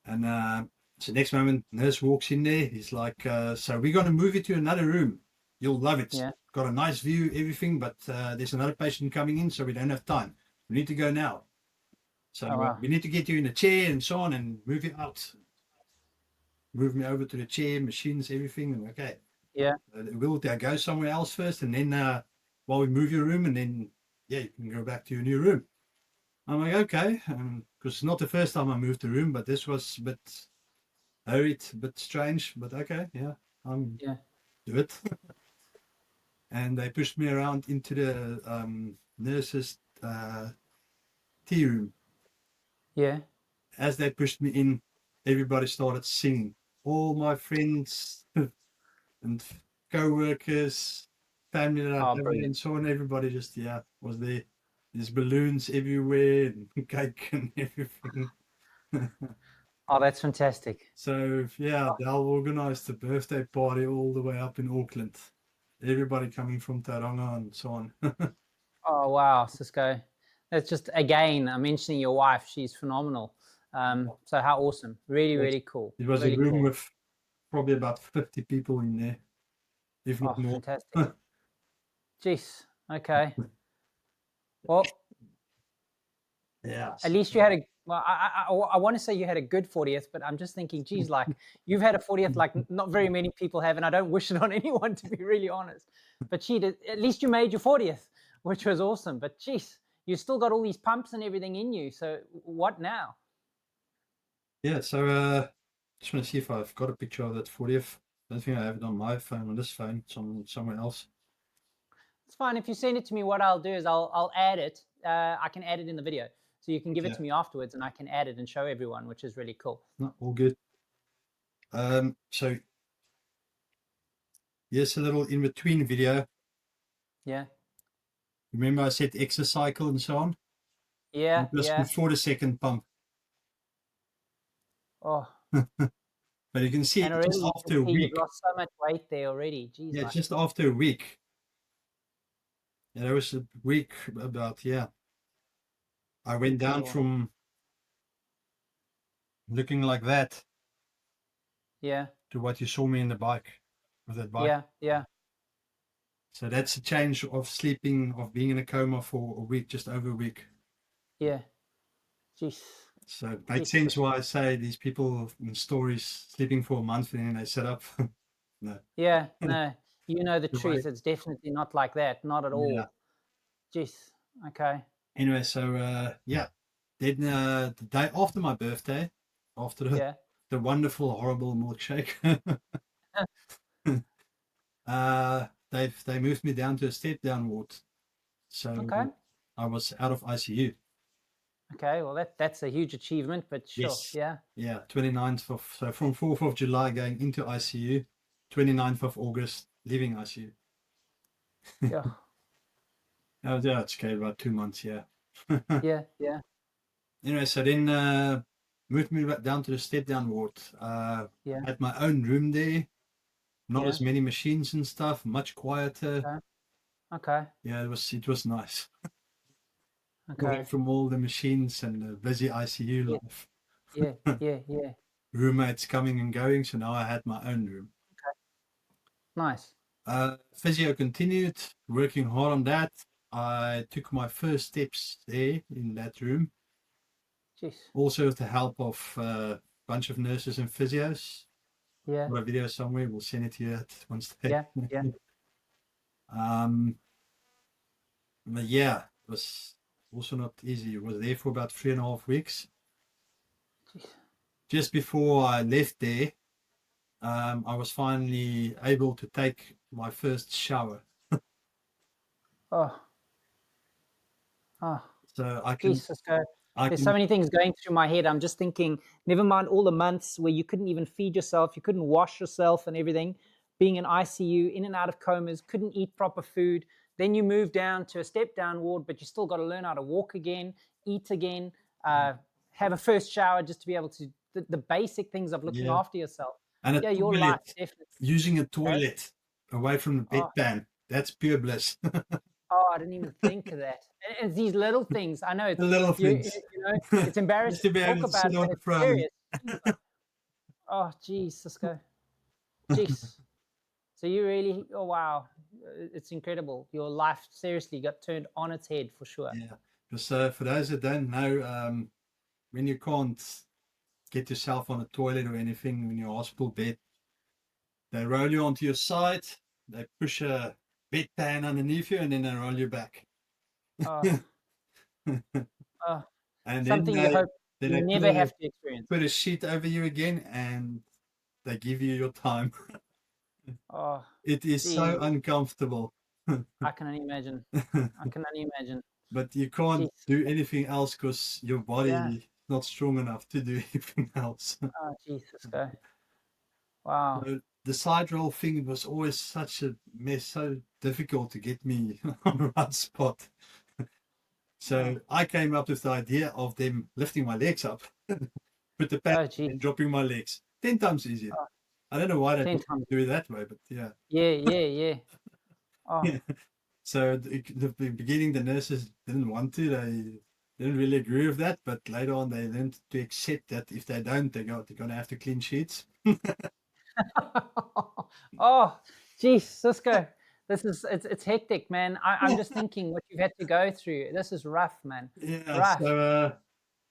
And so next moment, nurse walks in there. He's like, "So we're going to move you to another room. You'll love it.
Yeah.
Got a nice view, everything, but there's another patient coming in, so we don't have time. We need to go now. So
Oh, wow.
we need to get you in a chair and so on, and move you out. Move me over to the chair, machines, everything. And okay,
Yeah.
we'll go somewhere else first, and then while we move your room, and then yeah, you can go back to your new room." I'm like, okay, because it's not the first time I moved the room, but this was a bit hurried, a bit strange, but okay, yeah, I'm
Yeah.
do it. And they pushed me around into the nurses' tea room.
Yeah.
As they pushed me in, everybody started singing. All my friends and co-workers, family that I
Oh,
have,
brilliant.
and so on, everybody just, yeah, was there. There's balloons everywhere and cake and everything.
Oh, that's fantastic.
So yeah, they'll organize the birthday party all the way up in Auckland. Everybody coming from Tauranga and so on.
Oh, wow, Cisko. That's just, again, I'm mentioning your wife. She's phenomenal. So how awesome. Really, really cool.
It was a
Really
room
cool.
with probably about 50 people in there, if not
Oh,
more.
fantastic. Jeez. Okay. Well, at
Yes.
least you had a, well, I want to say you had a good 40th, but I'm just thinking, geez, like you've had a 40th like not very many people have, and I don't wish it on anyone, to be really honest. But she did, at least you made your 40th, which was awesome. But geez, you still got all these pumps and everything in you. So what now?
Yeah, so just want to see if I've got a picture of that 40th. I don't think I have it on my phone, on this phone, somewhere else.
It's fine. If you send it to me, what I'll do is I'll add it. I can add it in the video. So you can give it
Yeah.
to me afterwards and I can add it and show everyone, which is really cool.
No, all good. So here's a little in-between video.
Yeah.
Remember I said exercycle and so on?
Yeah.
That was
Yeah.
before the second pump.
Oh,
But you can see
and
just
already you can
after a
see you've
week.
lost so much weight there already. Jeez,
Yeah,
like,
just after a week. Yeah, there was a week about, yeah. I went down
incredible.
from looking like that
Yeah.
to what you saw me in the bike, with that bike.
Yeah. Yeah.
So that's a change of sleeping, of being in a coma for a week, just over a week.
Yeah. Jeez.
So it made
Jeez.
sense why I say these people in stories sleeping for a month and then they set up. No.
Yeah. No, you know the
The way-
truth. It's definitely not like that. Not at
Yeah.
all. Jeez. Okay.
Anyway, so yeah. Then the day after my birthday, after
Yeah.
the wonderful, horrible milkshake, they moved me down to a step down ward. So
Okay.
I was out of ICU.
Okay. Well, that's a huge achievement, but sure.
Yes.
Yeah.
Yeah, 29th of, so from 4th of July going into ICU, 29th of August leaving ICU.
Yeah.
Oh, yeah, it's okay, about 2 months, yeah.
Yeah. Yeah.
Anyway, so then moved me back down to the step down ward.
Yeah.
Had my own room there, not
Yeah.
as many machines and stuff, much quieter.
Okay. Okay.
Yeah, it was nice. Away
Okay.
from all the machines and the busy ICU
Yeah.
life.
Yeah. Yeah. Yeah.
Roommates coming and going, so now I had my own room.
Nice.
Physio continued, working hard on that. I took my first steps there in that room,
Jeez.
also with the help of a bunch of nurses and physios.
Yeah.
Got a video somewhere, we'll send it to you at once day.
Yeah. Yeah.
But yeah, it was also not easy. I was there for about 3.5 weeks.
Jeez.
Just before I left there, I was finally able to take my first shower.
Oh. Oh.
So I can,
Jesus, Cisko.
I
There's
can,
so many things going through my head. I'm just thinking, never mind all the months where you couldn't even feed yourself, you couldn't wash yourself and everything, being in ICU, in and out of comas, couldn't eat proper food. Then you move down to a step down ward, but you still got to learn how to walk again, eat again, have a first shower just to be able to, the basic things of looking
yeah.
after yourself.
And a
Yeah, your life,
toilet,
definitely.
using a toilet away from the
Oh.
bedpan, that's pure bliss.
Oh, I didn't even think of that. And it's these little things. I know it's
The little things.
you know, it's embarrassing
Just to be
to
able
talk
to
about,
sit on
but
the
it's
throne.
serious. Jeez, like, oh, geez, Cisko. Jeez. So you really, oh wow, it's incredible. Your life seriously got turned on its head for sure.
Yeah, because for those that don't know, when you can't get yourself on a toilet or anything in your hospital bed, they roll you onto your side, they push a bedpan underneath you, and then they roll you back.
Oh, oh,
And then
something you hope
then
you
they
never have to experience.
put a sheet over you again, and they give you your time.
Oh,
It is so
geez,
uncomfortable.
I can only imagine. I can only imagine.
But you can't
Jeez.
do anything else because your body
Yeah.
is not strong enough to do anything else.
Oh, Jesus, go. Wow.
So the side roll thing was always such a mess, so difficult to get me on the right spot. So I came up with the idea of them lifting my legs up, put the pad
Oh, geez.
and dropping my legs 10 times easier.
Oh.
I don't know why they
10 times.
do it that way, but yeah.
Yeah, yeah, yeah. Oh,
So the beginning, the nurses didn't want to. They didn't really agree with that, but later on they learned to accept that if they don't, they're going to have to clean sheets.
oh, geez, Cisko. It's hectic, man. I'm just thinking what you've had to go through. This is rough, man.
Yeah,
Rough.
so as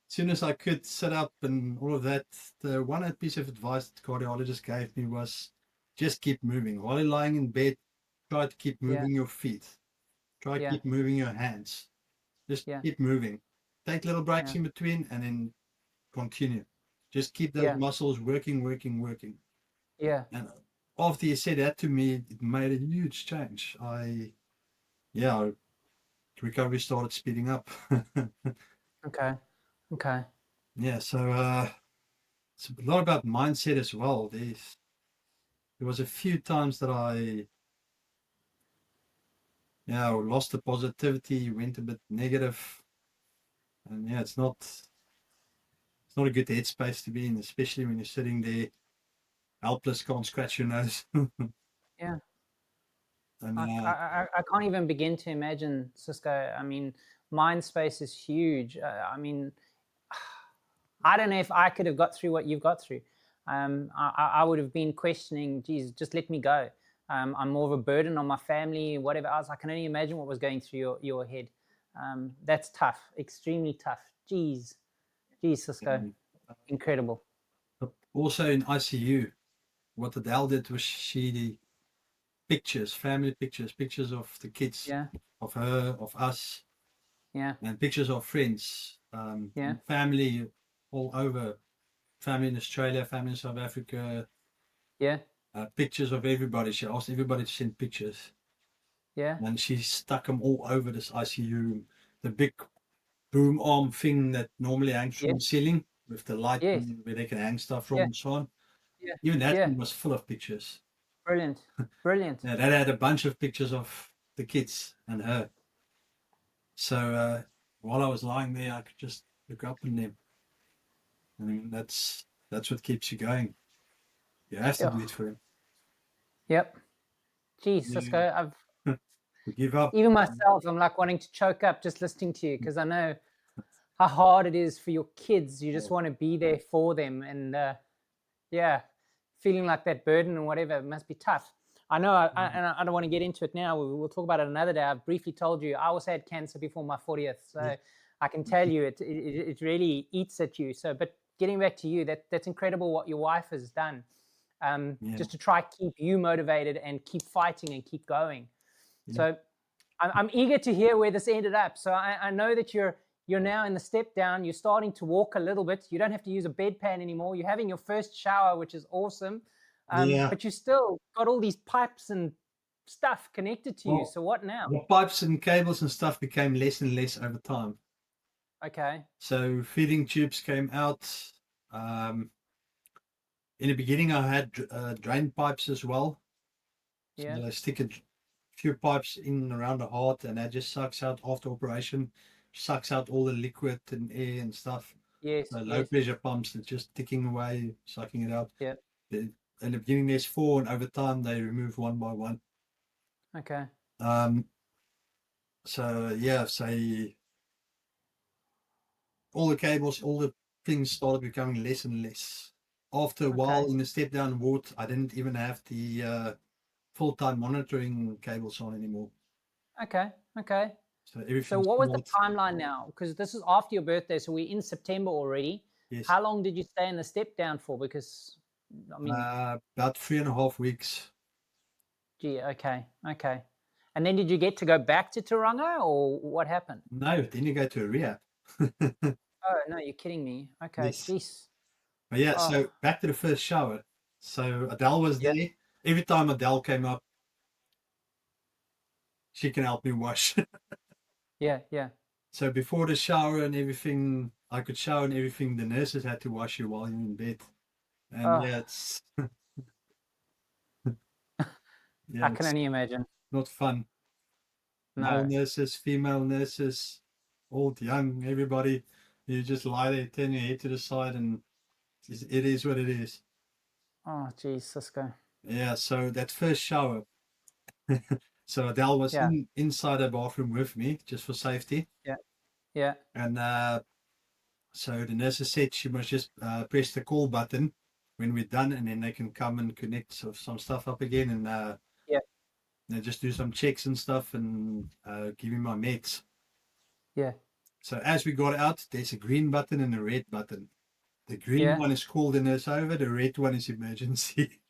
soon as I could sit up and all of that, the one piece of advice the cardiologist gave me was just keep moving. While you're lying in bed, try to keep moving your feet. Try to keep moving your hands. Just keep moving. Take little breaks in between and then continue. Just keep those muscles working.
Yeah.
And after you said that to me, it made a huge change. Recovery started speeding up.
Okay. Okay.
Yeah, so it's a lot about mindset as well. There was a few times that I lost the positivity, went a bit negative, and it's not a good headspace to be in, especially when you're sitting there helpless, can't scratch your nose.
Yeah.
And
I can't even begin to imagine, Cisko. I mean, mind space is huge. I mean, I don't know if I could have got through what you've got through. I would have been questioning, geez, just let me go. I'm more of a burden on my family, whatever else. I can only imagine what was going through your head. That's tough, extremely tough. Geez, Cisko, incredible.
also in ICU, what Adele did was family pictures of the kids,
Yeah,
of her, of us,
yeah,
and pictures of friends,
yeah,
family all over, family in Australia, family in South Africa,
yeah,
pictures of everybody. She asked everybody to send pictures,
yeah,
and she stuck them all over this ICU room. The big boom arm thing that normally hangs from
yes,
the ceiling with the light
yes,
where they can hang stuff from
yeah,
and so on.
yeah,
Even that
yeah.
thing was full of pictures.
Brilliant, brilliant.
Yeah, that had a bunch of pictures of the kids and her. So while I was lying there, I could just look up in them. I mean, that's what keeps you going. You have to
Yeah,
do it for him.
yep. Geez,
You
Cisko, I've
give up.
even myself, I'm like wanting to choke up just listening to you because I know how hard it is for your kids. You just
Oh,
want to be there for them, and yeah, feeling like that burden and whatever, it must be tough. I know, and I don't want to get into it now. We'll talk about it another day. I've briefly told you I also had cancer before my 40th,
yeah,
so I can tell you it really eats at you. So, but getting back to you, that's incredible what your wife has done,
yeah,
just to try keep you motivated and keep fighting and keep going.
yeah,
So I'm eager to hear where this ended up. So I know that you're now in the step down. You're starting to walk a little bit. You don't have to use a bedpan anymore. You're having your first shower, which is awesome.
yeah.
But you still got all these pipes and stuff connected to you.
Well,
So what now?
the pipes and cables and stuff became less and less over time.
Okay.
So feeding tubes came out. Um, in the beginning, I had drain pipes as well. So
Yeah.
I stick a few pipes in around the heart, and that just sucks out after operation, sucks out all the liquid and air and stuff.
Yes.
Low
Yes.
pressure pumps that's just ticking away, sucking it out.
Yeah.
In the beginning, there's four, and over time, they remove one by one.
Okay.
Um, so yeah, say all the cables, all the things started becoming less and less. After a while
Okay.
in the step down ward, I didn't even have the full-time monitoring cables on anymore.
Okay. Okay.
So
So
everything's
what was the
smart.
timeline now? Because this is after your birthday, so we're in September already.
Yes.
How long did you stay in the step down for? Because I mean,
About 3.5 weeks.
gee, okay, okay. And then did you get to go back to Tauranga, or what happened?
No, then you go to a rehab.
Oh no, you're kidding me. Okay,
Yes.
jeez.
But yeah,
Oh,
so back to the first shower. So Adele was
yeah,
there. Every time Adele came up, she can help me wash.
yeah, yeah.
So before the shower and everything, I could shower and everything. The nurses had to wash you while you're in bed. And
Oh,
yeah, it's
I
yeah,
can
it's
only imagine.
not fun. Male
No.
nurses, female nurses, old, young, everybody. You just lie there, turn your head to the side, and it is what it is.
Oh, geez, Cisko.
Yeah, so that first shower. So Adele was
Yeah,
inside the bathroom with me just for safety.
yeah, yeah,
And so the nurses said she must just press the call button when we're done, and then they can come and connect some stuff up again, and
yeah,
they just do some checks and stuff, and give me my meds.
yeah,
So as we got out, there's a green button and a red button. The green
yeah.
one is call the nurse over. The red one is emergency.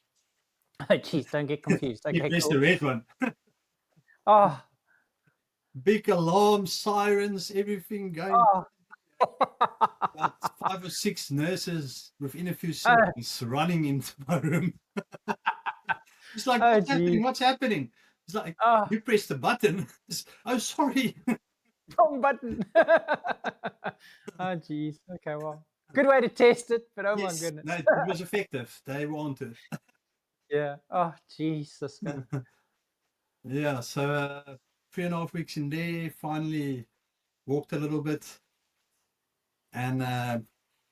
Oh, geez, don't get confused.
You
Okay,
press the
cool.
red one.
Oh,
Big alarm, sirens, everything going.
oh.
About 5 or 6 nurses within a few
Oh,
seconds running into my room. It's like,
oh,
what's
geez.
happening? What's happening? It's like,
Oh,
you press the button. Oh, sorry.
Wrong button. Oh, geez. Okay, well, good way to test it, but oh my
Yes,
goodness.
no, it was effective. They wanted.
Yeah. Oh, geez, Cisko.
Yeah, so 3.5 weeks in there, finally walked a little bit and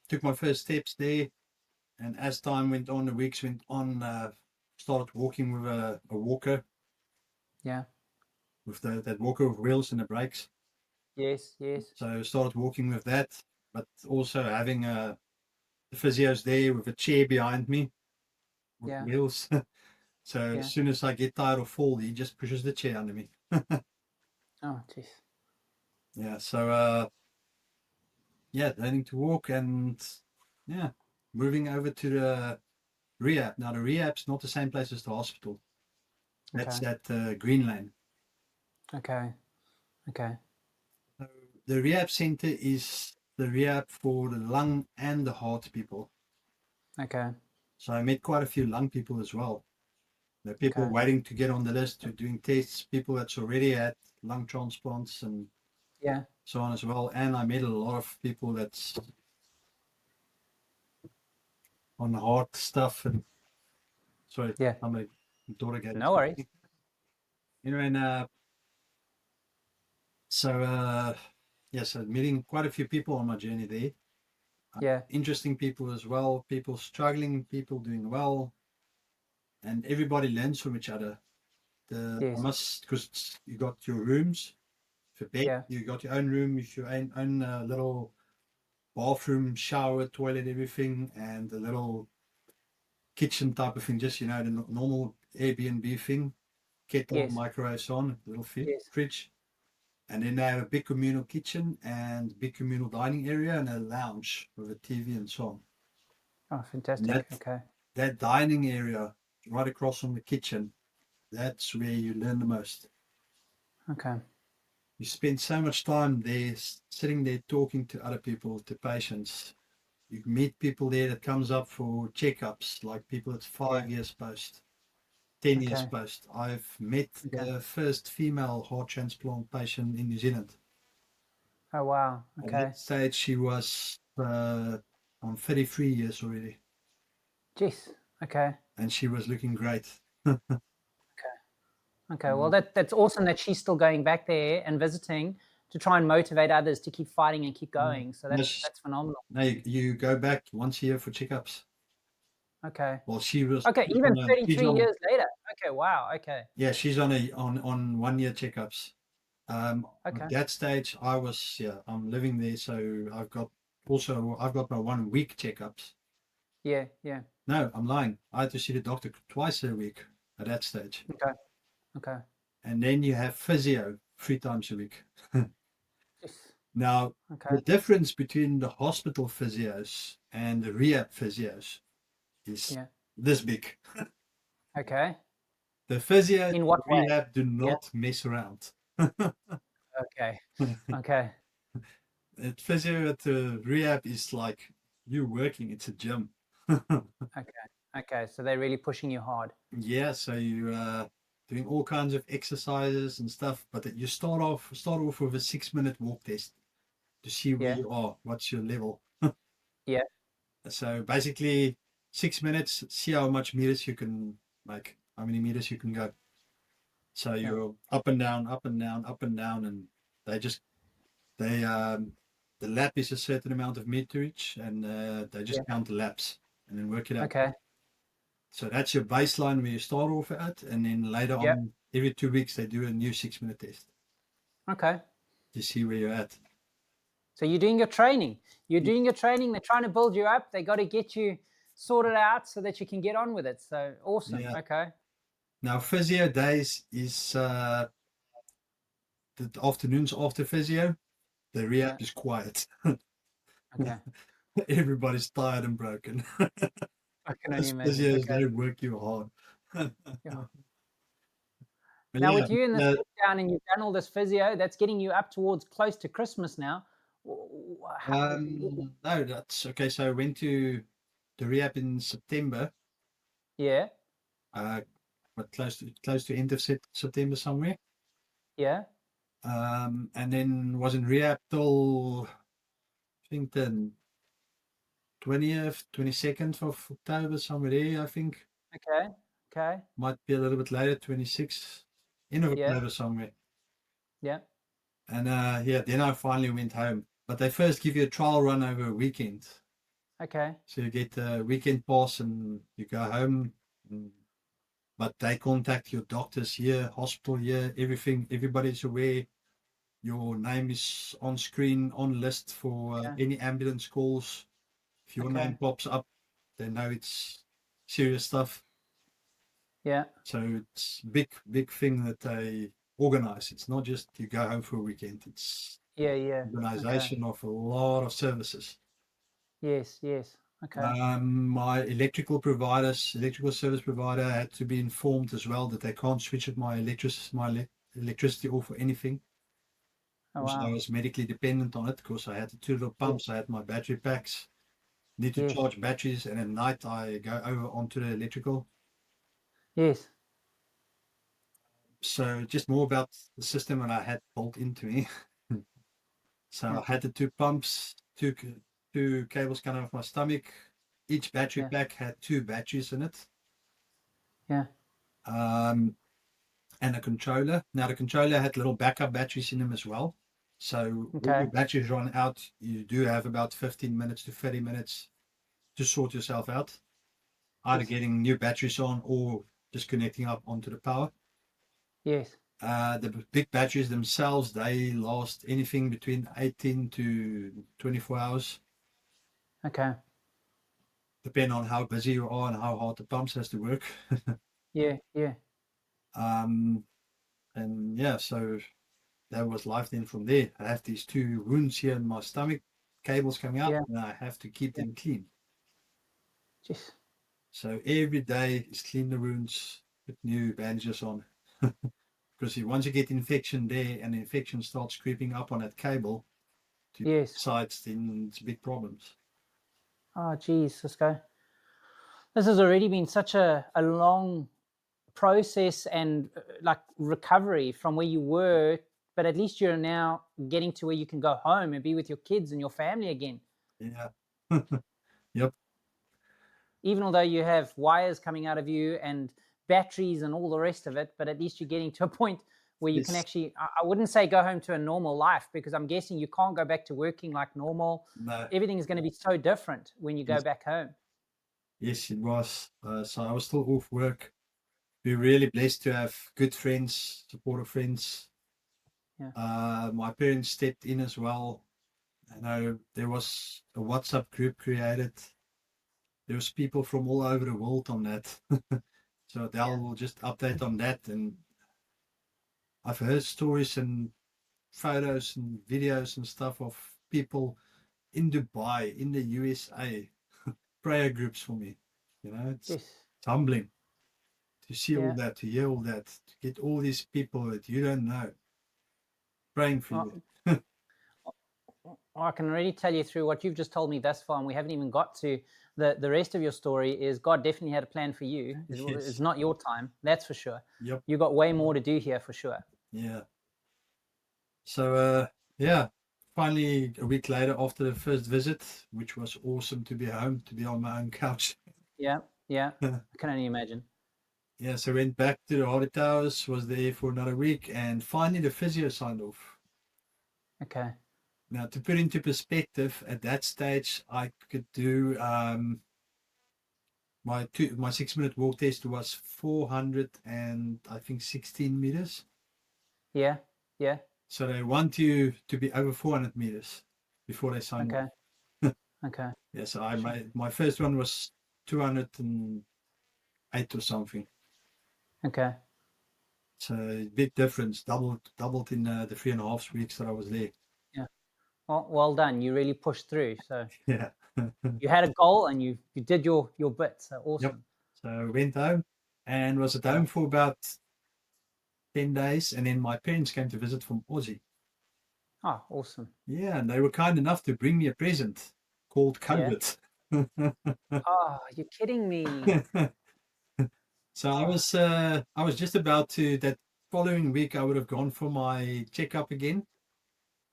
took my first steps there. And as time went on, the weeks went on, started walking with a walker,
Yeah.
with that walker with wheels and the brakes.
Yes, yes.
So started walking with that, but also having the physios there with a chair behind me with
Yeah.
wheels. So
Yeah.
as soon as I get tired or fall, he just pushes the chair under me.
Oh, jeez.
Yeah, so yeah, learning to walk and yeah, moving over to the rehab. Now the rehab's not the same place as the hospital. That's
Okay.
at Green Lane.
Okay. Okay.
So the rehab center is the rehab for the lung and the heart people.
Okay.
So I met quite a few lung people as well. There are people
Okay.
waiting to get on the list to doing tests, people that's already had lung transplants and
Yeah.
so on as well. And I met a lot of people that's on heart stuff and sorry,
Yeah.
my daughter gave
No worries.
anyway, and so yeah, so meeting quite a few people on my journey there.
Yeah.
Interesting people as well, people struggling, people doing well, and everybody learns from each other. I
Yes.
must, because you got your rooms for bed,
Yeah.
you got your own room, your own little bathroom, shower, toilet, everything, and a little kitchen type of thing, just the normal Airbnb thing, kettle,
Yes.
microwave, so on, little
Yes.
fridge. And then they have a big communal kitchen and big communal dining area and a lounge with a TV and so on.
Oh,
And
fantastic. Okay.
that dining area right across from the kitchen, that's where you learn the most.
Okay.
You spend so much time there, sitting there talking to other people, to patients. You meet people there that comes up for checkups, like people that's
Yeah.
5 years post, 10 years
Okay.
post. I've met
Okay.
the first female heart transplant patient in New Zealand.
Oh, wow.
At
Okay.
that stage, she was on 33 years already,
Jeez. Okay.
and she was looking great.
Okay. Well, that's awesome that she's still going back there and visiting to try and motivate others to keep fighting and keep going. So
Yes.
that's phenomenal.
Now you go back once a year for checkups.
Okay.
Well, she was.
Okay.
She's
Even
on a, she's
33
on,
years later. Okay. Wow. Okay.
yeah, she's on 1 year checkups.
Okay.
At that stage, I'm living there, so I've got my 1 week checkups.
Yeah. Yeah.
No, I'm lying. I had to see the doctor twice a week at that stage.
Okay. Okay.
And then you have physio 3 times a week.
Jeez.
Now,
Okay.
the difference between the hospital physios and the rehab physios is
Yeah.
this big.
Okay.
The physios
In what way?
rehab do
Yeah.
not mess around.
Okay. Okay.
The physio at the rehab is like you working, it's a gym.
Okay. Okay. So they're really pushing you hard.
Yeah, so you doing all kinds of exercises and stuff, but you start off with a 6 minute walk test to see where
Yeah.
you are, what's your level.
Yeah.
So basically 6 minutes, see how much meters you can make, how many meters you can go. So
Yeah.
you're up and down, up and down, up and down, and the lap is a certain amount of meterage, and they just
Yeah.
count the laps and then work it out.
Okay.
So that's your baseline where you start off at, and then later
Yeah.
on, every 2 weeks they do a new 6 minute test
Okay.
to see where you're at.
So you're doing your training. You're doing your training. They're trying to build you up. They got to get you sorted out so that you can get on with it. So awesome.
Yeah.
Okay.
Now physio days is the afternoons after physio. The rehab is quiet.
Okay.
Everybody's tired and broken.
I can only
Those
imagine.
physios,
Okay.
they work you hard.
Yeah.
But
Now,
yeah,
with you in the sit down and you've done all this physio, that's getting you up towards close to Christmas now.
no, that's okay. So I went to the rehab in September,
Yeah.
but close to end of September somewhere.
Yeah.
And then was in rehab till I think the 20th, 22nd of October, somewhere there, I think.
Okay. Okay.
Might be a little bit later, 26th, end of
Yeah.
October somewhere.
Yeah.
And yeah, then I finally went home. But they first give you a trial run over a weekend.
Okay.
So you get a weekend pass and you go home. And, but they contact your doctors here, hospital here, everything. Everybody's aware. Your name is on screen, on list for
Okay.
any ambulance calls. If your
Okay.
name pops up, they know it's serious stuff.
Yeah.
So it's big thing that they organize. It's not just you go home for a weekend. It's
Yeah. Yeah. Okay.
organization of a lot of services.
Yes. Yes. Okay.
My electrical service provider had to be informed as well that they can't switch at my electricity off for anything.
Oh
Because I
wow.
was medically dependent on it because I had the two little
Yeah.
pumps, I had my battery packs, need to
Yes.
charge batteries, and at night I go over onto the electrical.
Yes.
So just more about the system that I had built into me. So
Yeah.
I had the two pumps, two cables coming off my stomach. Each battery
Yeah.
pack had two batteries in it,
Yeah.
and a controller. Now the controller had little backup batteries in them as well. So when
Okay.
your batteries run out, you do have about 15 minutes to 30 minutes to sort yourself out, either
Yes.
getting new batteries on or just connecting up onto the power.
Yes.
The big batteries themselves, they last anything between 18 to 24 hours,
Okay.
depending on how busy you are and how hard the pumps has to work.
Yeah. Yeah.
um, and yeah, so that was life then from there. I have these two wounds here in my stomach, cables coming out,
Yeah.
and I have to keep
Yeah.
them clean.
Jeez.
So every day is clean the wounds, put new bandages on. Because once you get infection there and the infection starts creeping up on that cable to
Yes.
sides, then it's big problems.
Oh, geez, Cisko. This has already been such a long process and like recovery from where you were, but at least you're now getting to where you can go home and be with your kids and your family again.
Yeah. Yep.
Even although you have wires coming out of you and batteries and all the rest of it, but at least you're getting to a point where you can
Yes.
actually, I wouldn't say go home to a normal life, because I'm guessing you can't go back to working like normal.
No.
Everything is going to be so different when you go
Yes.
back home.
Yes, it was. So I was still off work. We're really blessed to have good friends, supportive friends.
Yeah.
My parents stepped in as well. I know there was a WhatsApp group created. There was people from all over the world on that. So they'll will just update on that. And I've heard stories and photos and videos and stuff of people in Dubai, in the USA, prayer groups for me. It's
Yes.
humbling to see all
Yeah.
that, to hear all that, to get all these people that you don't know praying for
Well,
you.
I can already tell you through what you've just told me thus far, and we haven't even got to the rest of your story, is God definitely had a plan for you. It's
Yes.
not your time, that's for sure.
Yep.
You got way more to do here for sure.
Yeah. So, yeah, finally a week later after the first visit, which was awesome to be home, to be on my own couch.
Yeah, yeah. I can only imagine.
Yeah, so went back to the Harvey Towers, was there for another week, and finally the physio signed off.
Okay.
Now, to put into perspective, at that stage, I could do my 6 minute walk test was 400 and I think 16 meters.
Yeah, yeah.
So they want you to be over 400 meters before they sign
Okay,
off.
okay.
Yeah, so I made my first one was 208 or something.
Okay.
So big difference, doubled in the 3.5 weeks that I was there.
Yeah. Well done. You really pushed through. So
Yeah.
you had a goal and you did your bit. So
Yep.
awesome.
So went home and was at home for about 10 days, and then my parents came to visit from Aussie.
Oh, awesome.
Yeah, and they were kind enough to bring me a present called
Yeah.
COVID.
Oh, you're kidding me.
So
Oh,
I was just about to that following week, I would have gone for my checkup again.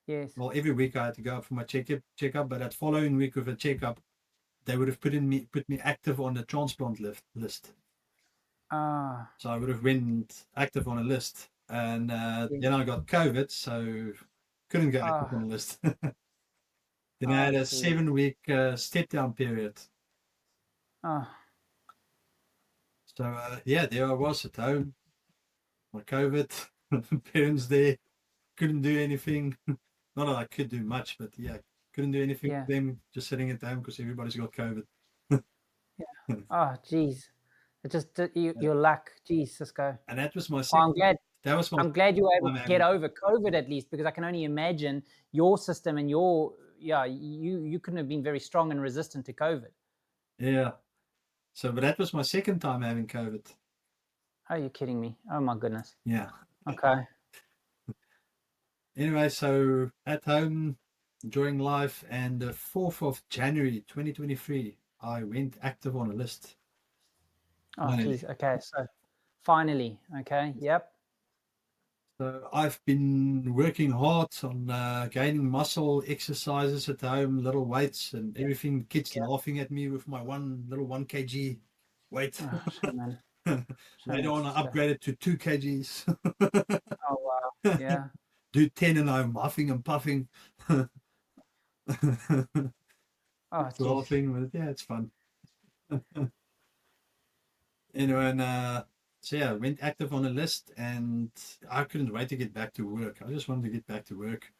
Yes.
Well, every week I had to go for my checkup, but that following week with a checkup, they would have put me active on the transplant list.
Ah.
So I would have went active on a list, and
Yes.
then I got COVID, so couldn't go active on
Ah.
the list. Then I
Oh,
had a
geez.
7-week step down period.
Ah.
So yeah, there I was at home, my COVID, parents there, couldn't do anything. Not that I could do much, but yeah, couldn't do anything
Yeah.
for them, just sitting at home because everybody's got COVID.
Oh, geez. It just
Yeah.
your luck, geez, Cisko.
And that was my
Well,
second. That was my
I'm glad you were able
time
to get
having.
over COVID at least, because I can only imagine your system and you couldn't have been very strong and resistant to COVID.
Yeah. So, but that was my second time having COVID.
Oh, you're kidding me. Oh my goodness.
Yeah.
Okay.
Anyway, so at home, enjoying life, and the 4th of January 2023, I went active on a list.
Oh,
Finally.
geez. Okay. So finally. Okay. Yep.
So I've been working hard on gaining muscle exercises at home, little weights and everything. The kids
Yep.
laughing at me with my 1 kg weight.
Oh, shame, man.
Later
Shame,
on, I
Cisko.
upgraded to 2 kgs.
Oh, wow. Yeah.
Do 10 and I'm huffing and puffing.
Oh, geez.
Laughing, but yeah, it's fun. Anyway, and so yeah, went active on a list, and I couldn't wait to get back to work. I just wanted to get back to work.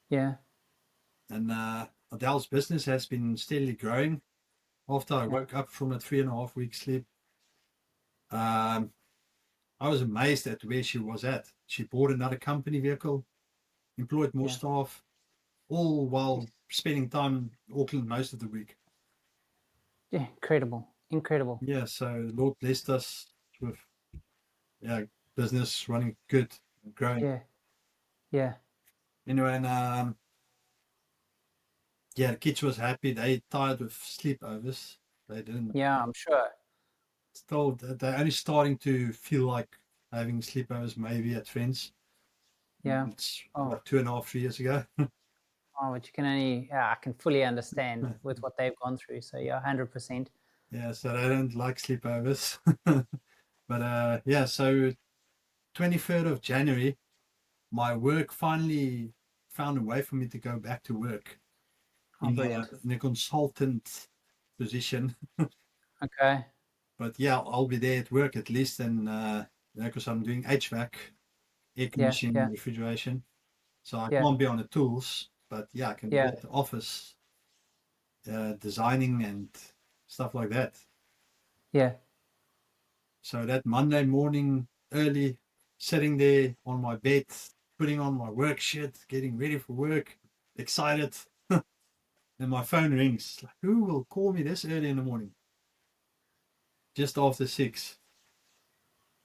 Yeah.
And Adele's business has been steadily growing. After I
Yeah.
woke up from a 3.5 week sleep, I was amazed at where she was at. She bought another company vehicle, employed more
Yeah.
staff, all while spending time in Auckland most of the week.
Yeah. Incredible. Incredible.
Yeah, so Lord blessed us with business running good and growing.
Yeah. Yeah.
Anyway, and the kids was happy. They tired with sleepovers. They didn't.
Yeah, I'm sure.
Still, they're only starting to feel like having sleepovers maybe at friends.
Yeah.
It's
Oh.
like 2.5, 3 years ago.
Oh, but you can only, I can fully understand with what they've gone through. So yeah, 100%.
Yeah, so they don't like sleepovers. But yeah, so 23rd of January, my work finally found a way for me to go back to work
Oh, brilliant.
in a consultant position.
Okay.
But yeah, I'll be there at work at least, and because I'm doing HVAC, air conditioning,
yeah.
refrigeration, so I
Yeah.
can't be on the tools. But yeah, I can be
Yeah.
at the office, designing and stuff like that.
Yeah.
So that Monday morning, early, sitting there on my bed, putting on my work shit, getting ready for work, excited. And my phone rings. Like, who will call me this early in the morning? Just after 6.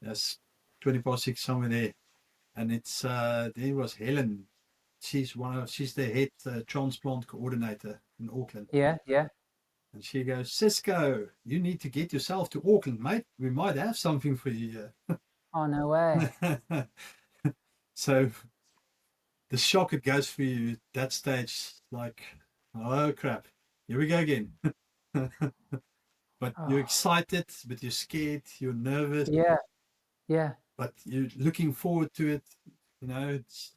That's 6:20, somewhere there. And it's there was Helen. She's the head transplant coordinator in Auckland.
Yeah. Yeah.
And she goes, Cisko, you need to get yourself to Auckland, mate. We might have something for you here.
Oh, no way.
So the shock it goes for you at that stage, like, oh crap, here we go again. But you're
Oh.
excited, but you're scared, you're nervous,
Yeah. Yeah.
but you're looking forward to it. It's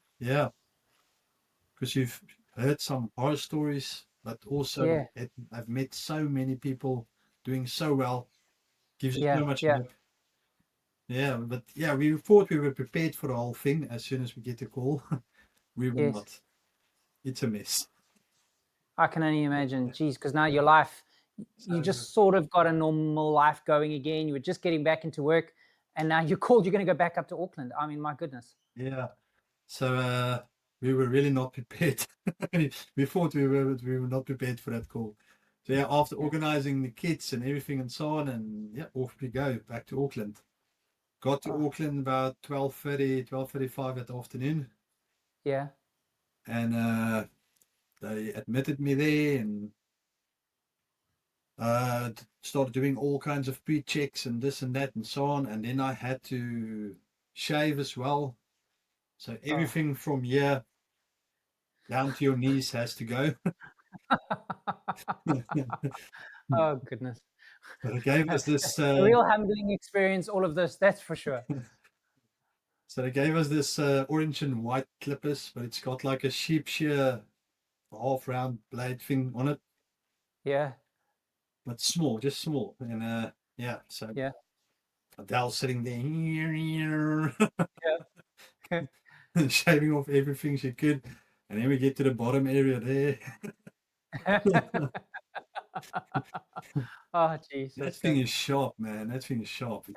because you've heard some horror stories, but also
Yeah.
I've met so many people doing so well, gives you
Yeah.
so much
Yeah.
hope. Yeah, but yeah, we thought we were prepared for the whole thing. As soon as we get the call, we were
Yes.
not. It's a mess.
I can only imagine. Geez, because now your life, you just sort of got a normal life going again. You were just getting back into work, and now you're called. You're going to go back up to Auckland. I mean, my goodness.
Yeah. So we were really not prepared. We thought we were, but we were not prepared for that call. So yeah, after organizing the kids and everything and so on, and yeah, off we go back to Auckland. Got to Auckland about 12:30, 12:35 that afternoon,
Yeah.
and they admitted me there and started doing all kinds of pre-checks and this and that and so on. And then I had to shave as well. So everything from here down to your knees has to go.
Oh, goodness.
But they gave us this.
A real humbling experience, all of this, that's for sure.
So they gave us this orange and white clippers, but it's got like a sheep shear half round blade thing on it,
Yeah,
but small, just small. And yeah, so
yeah.
Adele's sitting there
Yeah.
shaving off everything she could. And then we get to the bottom area there.
Oh, jeez.
That thing is sharp, man. That thing is sharp.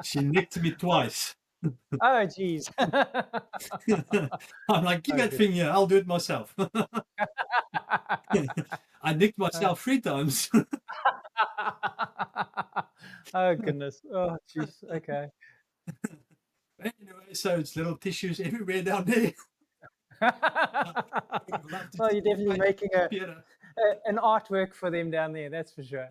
She nicked me twice.
Oh, jeez.
I'm like, give that
Okay.
thing here. I'll do it myself. I nicked myself 3 times.
Oh, goodness. Oh, jeez. Okay.
Anyway, so it's little tissues everywhere down there.
Well, you're definitely making an artwork for them down there, that's for sure.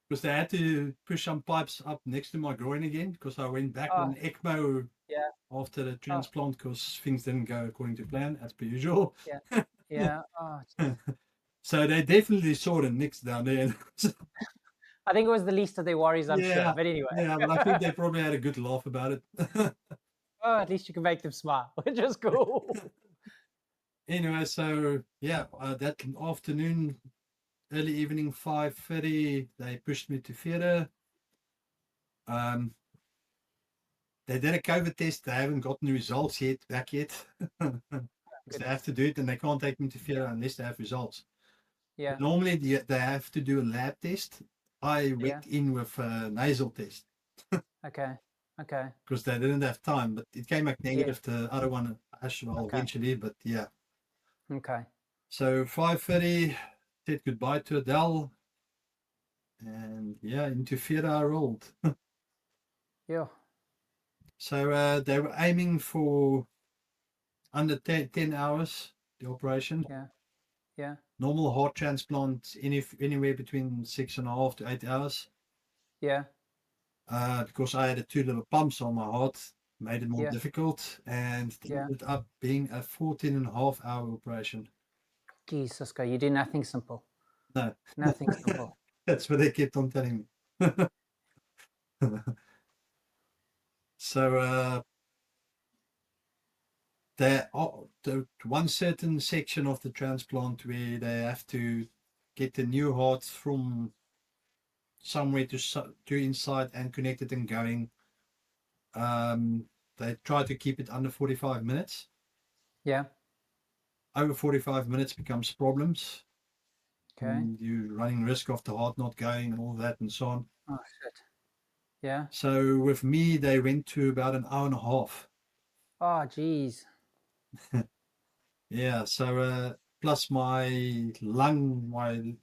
Because they had to push some pipes up next to my groin again because I went back on ECMO
Yeah.
after the transplant because things didn't go according to plan, as per usual.
Yeah. Yeah. Oh,
so they definitely saw the nicks down there.
I think it was the least of their worries, I'm sure. But anyway.
Yeah, but I think they probably had a good laugh about it.
Oh, at least you can make them smile, which is cool.
Anyway, so yeah, that afternoon, early evening, 5:30, they pushed me to theatre. They did a COVID test. They haven't gotten the results back yet. Because they have to do it and they can't take me to theatre unless they have results.
Yeah.
Normally, they have to do a lab test. I went in with a nasal test.
Okay. Okay.
Because they didn't have time, but it came back negative. The other one as well eventually, but yeah.
Okay.
So 5:30, said goodbye to Adele. And yeah, into theatre I rolled.
Yeah.
So they were aiming for under 10 hours, the operation.
Yeah. Yeah.
Normal heart transplant, anywhere between 6.5 to 8 hours.
Yeah.
Because I had 2 little pumps on my heart, made it more difficult, and it ended up being a 14.5-hour operation.
Jesus, Cisko, you do nothing simple.
No.
Nothing simple.
That's what they kept on telling me. So there the one certain section of the transplant where they have to get the new heart from somewhere to inside and connect it and going. They try to keep it under 45 minutes.
Yeah.
Over 45 minutes becomes problems.
Okay.
And you're running risk of the heart not going and all that and so on.
Oh, shit. Yeah.
So with me, they went to about an hour and a half.
Oh, geez.
Yeah. So plus my lung,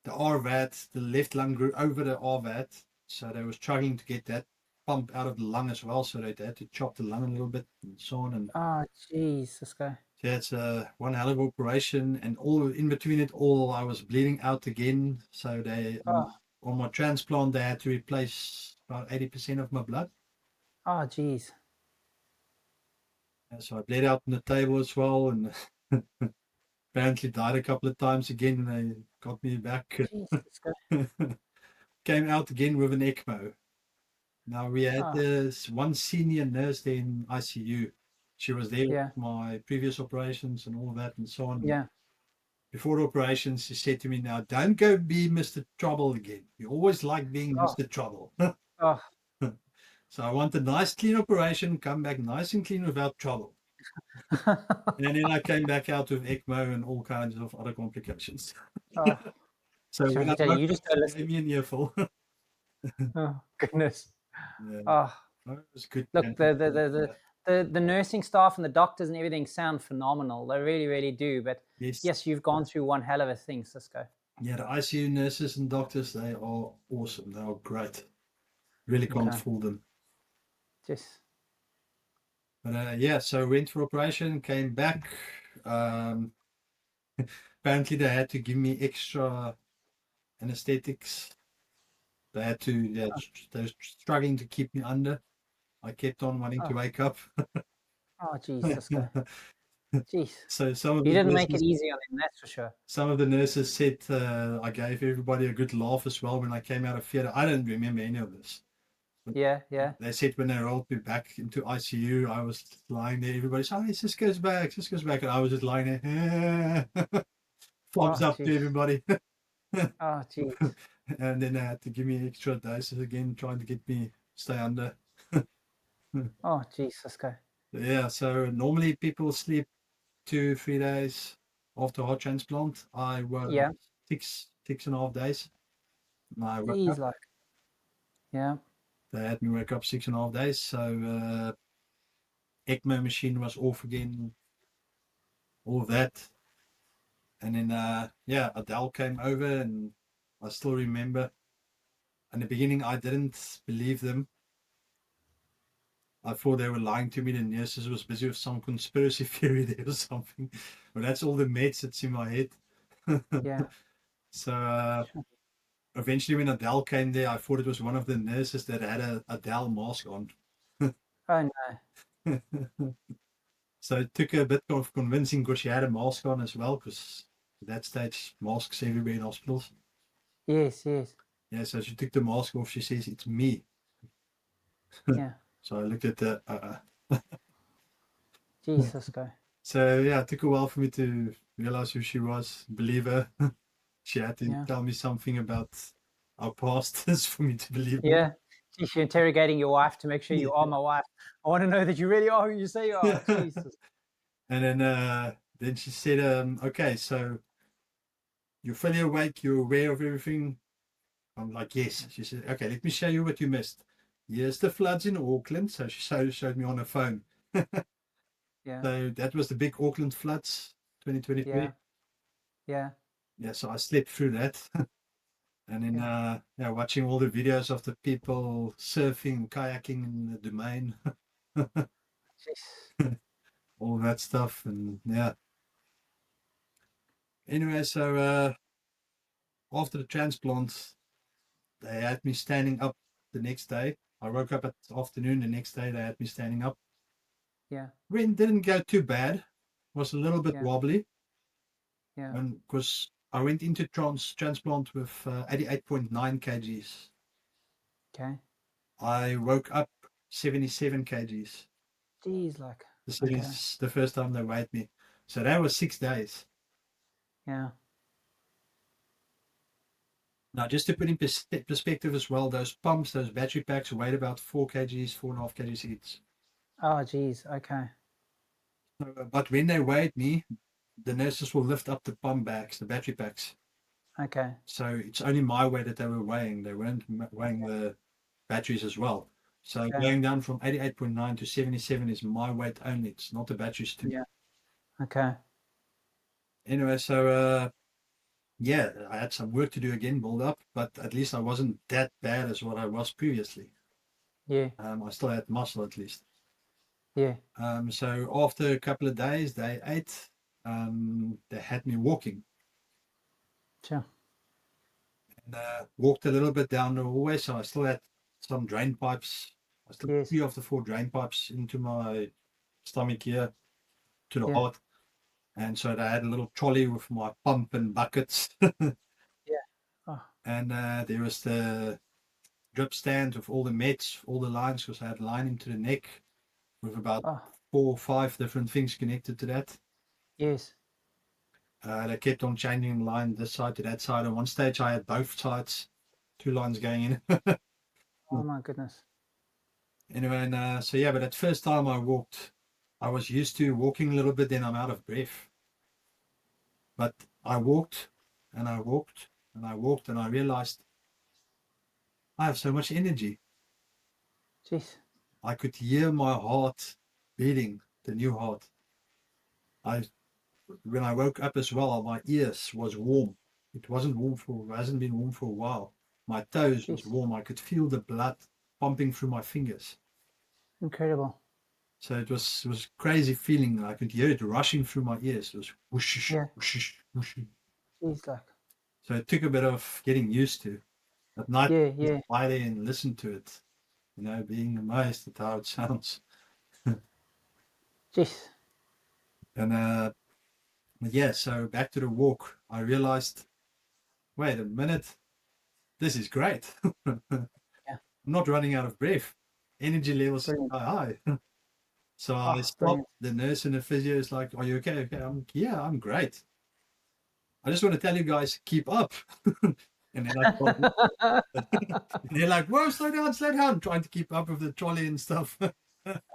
the RVAT, the left lung grew over the RVAT. So they were struggling to get that pump out of the lung as well. So they had to chop the lung a little bit and so on. And
oh, geez, Cisko.
so it's one hell of an operation. And all in between it all, I was bleeding out again. So they on my transplant, they had to replace about 80% of my blood.
Oh, geez.
And so I bled out on the table as well, and apparently died a couple of times again. And they got me back. Came out again with an ECMO. Now we had this one senior nurse there in ICU. She was there with my previous operations and all that and so on.
Yeah.
Before the operations, she said to me, "Now don't go be Mr. Trouble again. You always like being Mr. Trouble." So I want a nice clean operation, come back nice and clean without trouble. And then I came back out with ECMO and all kinds of other complications. So when
you just
gave me an earful.
Oh, goodness.
Yeah.
Oh,
it was good.
Look, the nursing staff and the doctors and everything sound phenomenal. They really, really do. But yes, you've gone through one hell of a thing, Cisko.
Yeah, the ICU nurses and doctors, they are awesome. They are great. Really can't fool them.
Yes.
But yeah, so went for operation, came back. Apparently they had to give me extra anesthetics They had to, yeah, they were struggling to keep me under. I kept on wanting to wake up.
Oh, geez, Cisko. Jeez.
So some of
You
the
didn't make it
nurses,
easy on them, that's for sure.
some of the nurses said I gave everybody a good laugh as well when I came out of theatre. I don't remember any of this. But
Yeah, yeah.
they said when they rolled me back into ICU, I was lying there. Everybody said, "Oh, Cisko's back, Cisko's back," and I was just lying there, thumbs
Oh,
up to
jeez.
everybody.
Oh, jeez.
And then they had to give me extra doses again, trying to get me stay under.
Oh, jeez, Cisko.
Yeah, so normally people sleep 2-3 days after heart transplant. I was
Yeah.
6.5 days. And I woke
Jeez,
up.
like. Yeah.
They had me wake up 6.5 days. So ECMO machine was off again. All of that. And then yeah, Adele came over, and I still remember. In the beginning, I didn't believe them. I thought they were lying to me. The nurses was busy with some conspiracy theory there or something. But that's all the meds that's in my head.
Yeah.
So eventually, when Adele came there, I thought it was one of the nurses that had a Adele mask on.
Oh, no.
So it took a bit of convincing because she had a mask on as well, because at that stage, masks everywhere in hospitals.
Yes, yes.
Yeah, so she took the mask off. She says, "It's me."
Yeah.
So I looked at the.
Jeez, Cisko.
So yeah, it took a while for me to realize who she was, believe her. She had to
Yeah.
tell me something about our past for me to believe her.
Yeah. Jeez, you're interrogating your wife to make sure you are my wife. I want to know that you really are who you say you are. Jesus.
And then she said, "Okay, so you're fully awake. You're aware of everything." I'm like, "Yes." She said, "Okay, let me show you what you missed. Here's the floods in Auckland." So she showed me on her phone.
Yeah.
So that was the big Auckland floods, 2023.
Yeah. Yeah.
Yeah, so I slept through that. And then,
Yeah.
yeah, watching all the videos of the people surfing, kayaking in the domain,
Jeez.
all that stuff. And yeah. Anyway, so after the transplant, they had me standing up the next day. I woke up at afternoon. The next day, they had me standing up.
Yeah.
Didn't go too bad. Was a little bit
Yeah.
wobbly.
Yeah.
And because I went into transplant with 88.9 kgs.
Okay.
I woke up 77 kgs.
Jeez, like.
This
Okay.
is the first time they weighed me. So that was 6 days.
Yeah.
Now, just to put in perspective as well, those pumps, those battery packs weighed about 4 kgs, 4.5 kgs each.
Oh, geez. Okay.
But when they weighed me, the nurses will lift up the pump bags, the battery packs.
Okay.
So it's only my weight that they were weighing. They weren't weighing the batteries as well. So
Okay.
going down from 88.9 to 77 is my weight only. It's not the batteries too.
Yeah. Okay.
Anyway, so yeah, I had some work to do again, build up, but at least I wasn't that bad as what I was previously.
Yeah.
I still had muscle at least.
Yeah.
So after a couple of days, day 8, they had me walking.
Sure.
And walked a little bit down the hallway, so I still had some drain pipes. I still had
Yes.
3 of the 4 drain pipes into my stomach here to the
Yeah.
heart. And so they had a little trolley with my pump and buckets.
Yeah. Oh.
And there was the drip stand with all the meds, all the lines, because I had a line into the neck with about
Oh.
4 or 5 different things connected to that.
Yes.
They kept on changing the line this side to that side. On one stage, I had both sides, 2 lines going in.
Oh my goodness.
Anyway, and so yeah, but that first time I walked, I was used to walking a little bit, then I'm out of breath. But I walked and I walked and I walked, and I realized I have so much energy.
Jeez.
I could hear my heart beating, the new heart. When I woke up as well, my ears was warm. It hasn't been warm for a while. My toes was
Jeez.
warm. I could feel the blood pumping through my fingers.
Incredible.
So it was crazy feeling. I could hear it rushing through my ears. It was whoosh,
Yeah.
whoosh, whoosh.
Jeez, like.
So it took a bit of getting used to. At night,
Yeah,
just
yeah.
lie there and listen to it, being amazed at how it sounds.
Jeez.
And but yeah, so back to the walk, I realized, wait a minute, this is great. I'm not running out of breath. Energy levels
Brilliant.
are high. So I
Oh,
stopped.
brilliant.
The nurse and the physio is like, "Are you okay?" Okay, yeah, I'm great. I just want to tell you guys, keep up. And then I thought, they're like, "Whoa, slow down," trying to keep up with the trolley and stuff.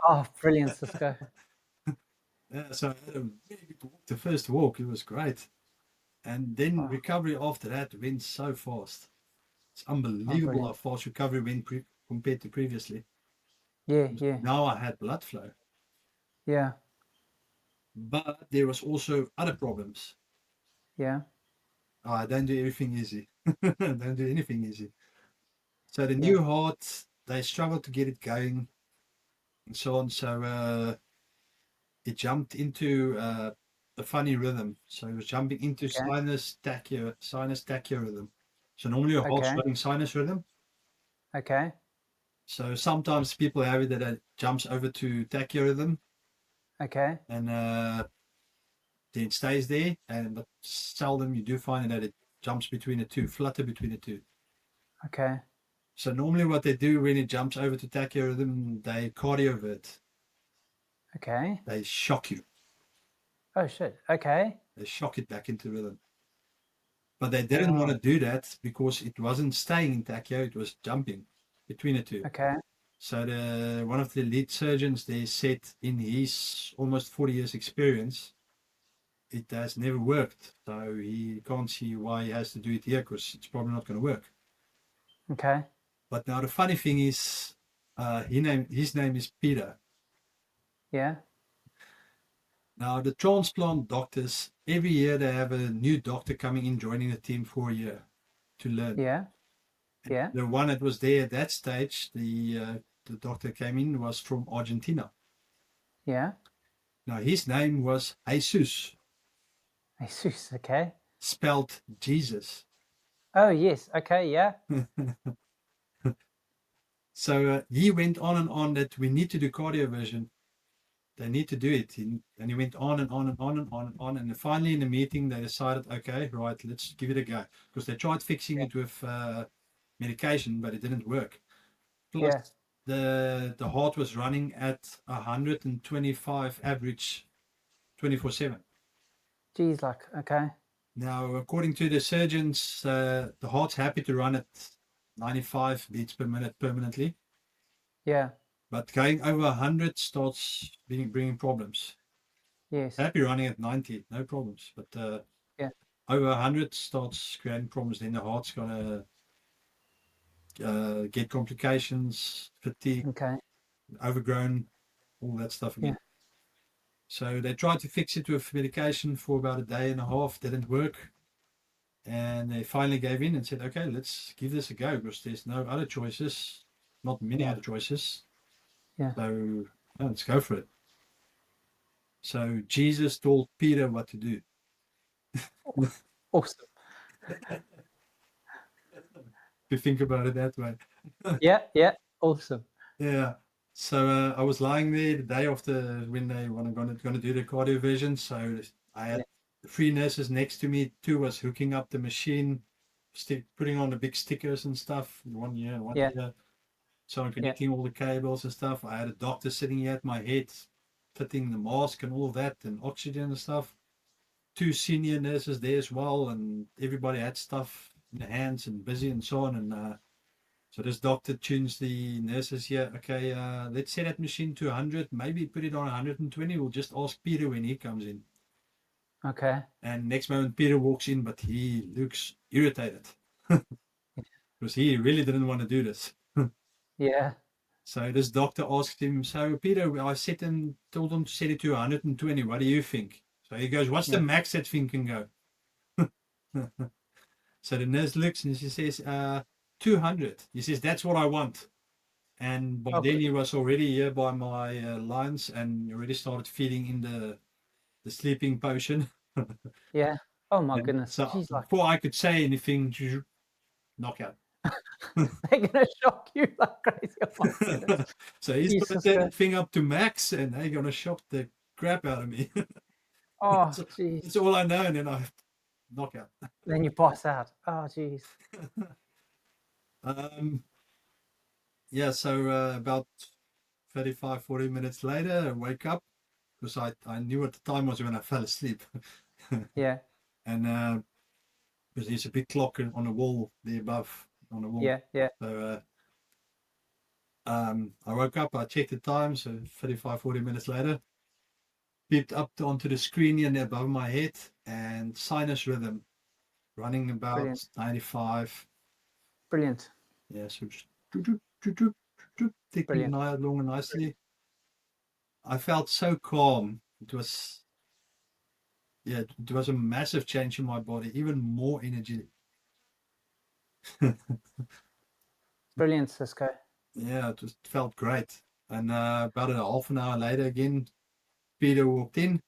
Oh, brilliant, Cisko.
Yeah, so I had a really good walk. The first walk, it was great. And then
Oh,
recovery after that went so fast. It's
oh,
unbelievable how
brilliant.
fast recovery went compared to previously.
Yeah, yeah,
Now I had blood flow,
yeah,
but there was also other problems.
yeah,
I don't do everything easy. Don't do anything easy. So the
yeah.
new heart, they struggled to get it going and so on. So it jumped into a funny rhythm. So it was jumping into
Okay,
sinus tachyo rhythm. So normally your heart's
okay,
running sinus rhythm.
okay,
So sometimes people have it that it jumps over to tachyo rhythm
okay,
and then it stays there. And but seldom you do find that it jumps between the two, flutter between the two.
okay,
So normally what they do when it jumps over to tachyo rhythm, they cardiovert.
okay.
They shock you.
Oh, shit. Okay.
They shock it back into rhythm. But they didn't want
Oh,
to do that because it wasn't staying in tachyo, it was jumping between the two.
okay,
So one of the lead surgeons there said in his almost 40 years experience, it has never worked. So he can't see why he has to do it here because it's probably not going to work.
okay.
But now the funny thing is, his name is Peter.
Yeah,
Now the transplant doctors, every year they have a new doctor coming in, joining the team for a year to learn.
yeah, yeah,
The one that was there at that stage, the doctor came in was from Argentina.
yeah.
Now his name was Jesus,
Jesus, okay.
spelled Jesus.
Oh, yes, okay, yeah,
So he went on and on that we need to do cardioversion. They need to do it. And he went on and on and on and on and on. And finally in the meeting, they decided, okay, right, let's give it a go. Because they tried fixing
yeah,
it with medication, but it didn't work. Plus,
yeah.
the heart was running at 125 average 24/7.
Geez, like, okay.
Now, according to the surgeons, the heart's happy to run at 95 beats per minute permanently,
Yeah,
but going over 100 starts bringing problems.
yes,
Happy running at 90, no problems, but
yeah,
over 100 starts creating problems. Then the heart's gonna get complications, fatigue,
okay,
overgrown, all that stuff
yeah,
again. So they tried to fix it with medication for about a day and a half, didn't work. And they finally gave in and said, okay, let's give this a go because there's no other choices, not many
yeah,
other choices.
yeah.
So let's go for it. So Jesus told Peter what to do.
Awesome.
If you think about it that way.
Yeah, yeah, awesome.
Yeah. So I was lying there the day after when they were going to do the cardioversion. So I
Yeah,
had three nurses next to me. Two was hooking up the machine, putting on the big stickers and stuff. One year, one
yeah,
year. So I'm
yeah,
connecting all the cables and stuff. I had a doctor sitting here at my head, fitting the mask and all of that, and oxygen and stuff. Two senior nurses there as well, and everybody had stuff in their hands and busy and so on. And so this doctor tunes the nurses here. Okay, let's set that machine to 100. Maybe put it on 120. We'll just ask Peter when he comes in.
okay.
And next moment Peter walks in, but he looks irritated because he really didn't want to do this.
Yeah,
So this doctor asked him, so Peter, I told him to set it to 120. What do you think? So he goes, what's the
yeah,
max that thing can go? So the nurse looks and she says, 200. He says, that's what I want. And by
okay,
then he was already here by my lines and already started feeding in the sleeping potion.
yeah. Oh my
And
goodness.
so
Geez, like,
before I could say anything, knockout.
They're gonna shock you like crazy. Oh my goodness.
So he's
Jeez,
got
Cisko.
that thing up to max, and they're gonna shock the crap out of me.
Oh,
So
jeez.
that's all I know, and then I knock out.
Then you pass out. Oh, jeez.
Yeah, so about 35, 40 minutes later, I wake up because I knew what the time was when I fell asleep.
Yeah,
And because there's a big clock on the wall there above on the wall.
yeah, yeah,
So I woke up, I checked the time, so 35, 40 minutes later, peeped up onto the screen here above my head, and sinus rhythm running about
brilliant,
95.
brilliant,
Yeah, so just doop, doop, doop, doop, ticking
brilliant,
along nicely. I felt so calm. It was, yeah, it was a massive change in my body, even more energy.
brilliant, Cisko.
Yeah, it just felt great. And about a half an hour later, again, Peter walked in,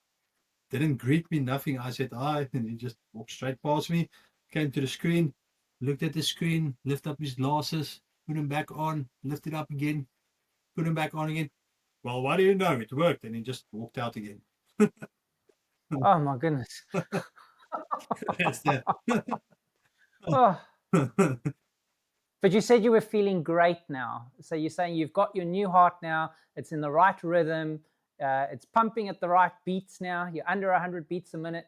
didn't greet me, nothing. I said hi, and he just walked straight past me, came to the screen, looked at the screen, lifted up his glasses, put them back on, lifted up again, put them back on again. Well, what do you know? It worked. And he just walked out again.
Oh my goodness.
That's that.
Oh, but you said you were feeling great now. So you're saying you've got your new heart now. It's in the right rhythm. It's pumping at the right beats now. You're under 100 beats a minute.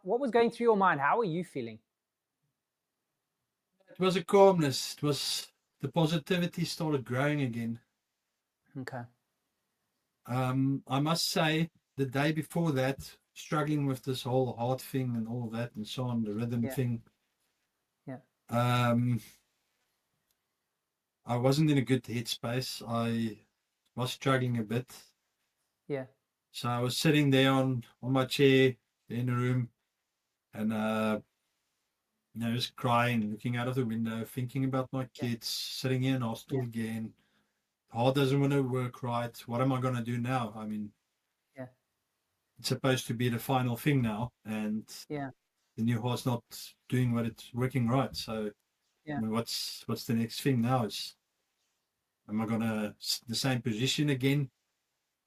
What was going through your mind? How are you feeling?
It was a calmness. It was the positivity started growing again.
Okay.
I must say, the day before that, struggling with this whole heart thing and all that and so on, the rhythm
Yeah.
thing.
Yeah.
I wasn't in a good headspace. I was struggling a bit.
Yeah.
So I was sitting there on my chair in the room, and just crying, looking out of the window, thinking about my kids, sitting here in hospital again. Heart doesn't want to work right. What am I going to do now? I mean,
Yeah.
it's supposed to be the final thing now, and
Yeah.
the new heart's not doing what it's working right. So,
Yeah.
I mean, what's the next thing now? Am I going to the same position again?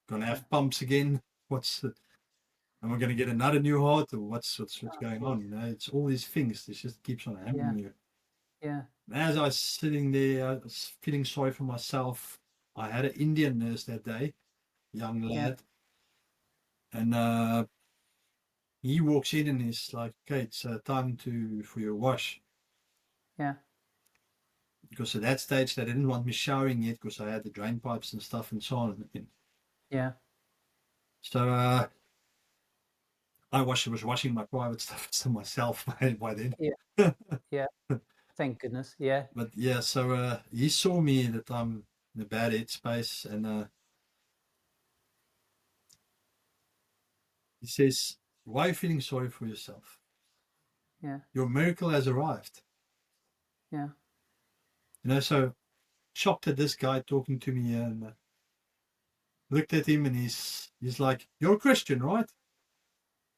Going to have pumps again? Am I going to get another new heart, or what's going on? You know, it's all these things. It just keeps on hammering you.
Yeah.
And as I was sitting there, I was feeling sorry for myself. I had an Indian nurse that day, young lad, and he walks in and he's like, "Okay, it's time for your wash."
Yeah.
Because at that stage they didn't want me showering yet because I had the drain pipes and stuff and so on.
Yeah.
So I was washing my private stuff to myself by then.
Yeah. Yeah. Thank goodness. Yeah.
But yeah, so he saw me that I'm in a bad headspace, and he says, "Why are you feeling sorry for yourself?
Yeah.
Your miracle has arrived."
Yeah.
You know, so shocked at this guy talking to me, and looked at him, and he's like, "You're a Christian, right?"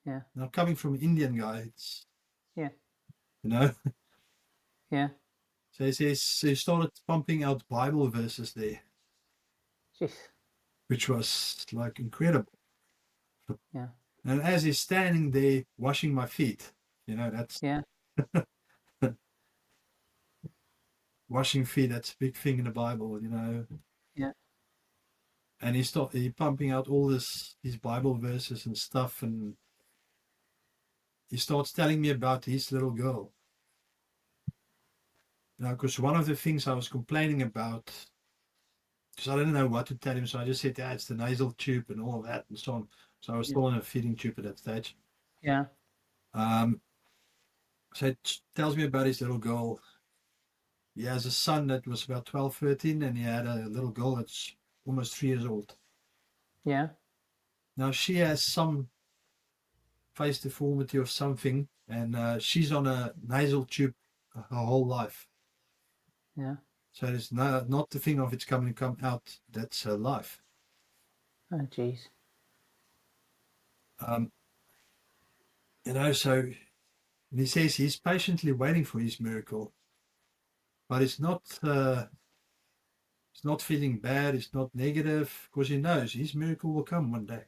Yeah.
Now coming from an Indian guy, it's
Yeah.
you know.
Yeah.
So he says, so he started pumping out Bible verses there,
Jeez.
which was like incredible.
Yeah.
And as he's standing there washing my feet, you know, that's
Yeah.
washing feet, that's a big thing in the Bible, you know.
Yeah.
And he pumping out all these Bible verses and stuff, and he starts telling me about his little girl. You know, because one of the things I was complaining about, because I didn't know what to tell him, so I just said, "Yeah, it's the nasal tube and all of that and so on." So I was still on a feeding tube at that stage.
Yeah.
So it tells me about his little girl. He has a son that was about 12, 13, and he had a little girl that's almost 3 years old.
Yeah.
Now she has some face deformity or something, and she's on a nasal tube her whole life.
Yeah.
So it's not the thing of it's coming to come out. That's her life.
Oh, jeez.
You know, so he says he's patiently waiting for his miracle. but it's not feeling bad. It's not negative because he knows his miracle will come one day.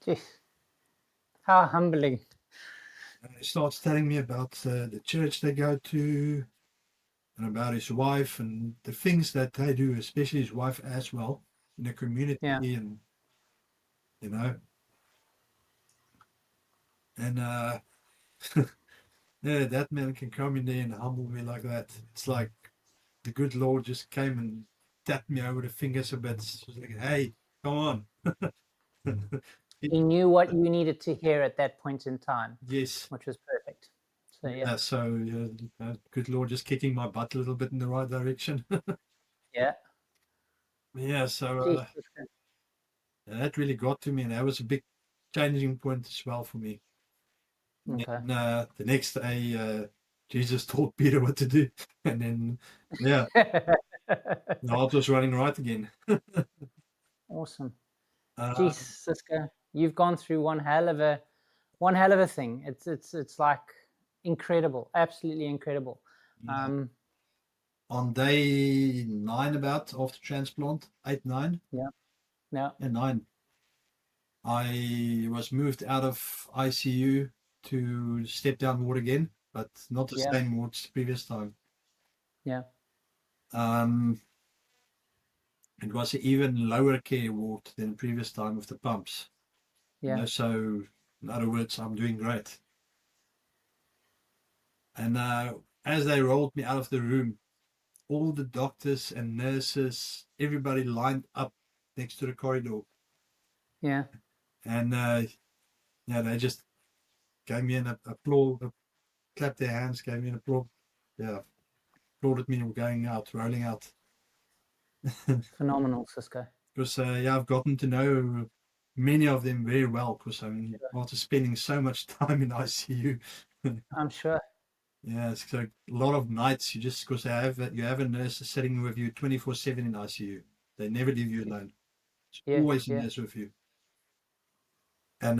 Jeez. How humbling.
He starts telling me about the church they go to and about his wife and the things that they do, especially his wife as well, in the community.
Yeah.
And, and yeah, that man can come in there and humble me like that. It's like the good Lord just came and tapped me over the fingers a bit. It's like, hey, come on.
He knew what you needed to hear at that point in time,
Yes.
which was perfect. So yeah.
So good Lord just kicking my butt a little bit in the right direction.
Yeah.
Yeah, so
Jeez.
that really got to me, and that was a big changing point as well for me.
Okay.
And the next day, Jesus told Peter what to do, and then the heart was running right again.
Awesome.
Um,
Jeez, Cisko, you've gone through one hell of a thing. It's like incredible, absolutely incredible.
on day 9, about after transplant, 8, 9,
Yeah.
and 9, I was moved out of ICU to step down ward again, but not the
Yeah.
same ward as the previous time.
Yeah.
It was an even lower care ward than the previous time with the pumps.
Yeah.
So, in other words, I'm doing great. And as they rolled me out of the room, all the doctors and nurses, everybody lined up next to the corridor.
Yeah.
And they just gave me an applause, clapped their hands, gave me an applause. Yeah, applauded me going out, rolling out.
Phenomenal, Cisko.
Because I've gotten to know many of them very well. Because after spending so much time in ICU,
I'm sure.
yeah, so a lot of nights you just because you have a nurse sitting with you 24/7 in ICU. They never leave you alone. It's
Yeah.
always a
Yeah.
nurse with you, and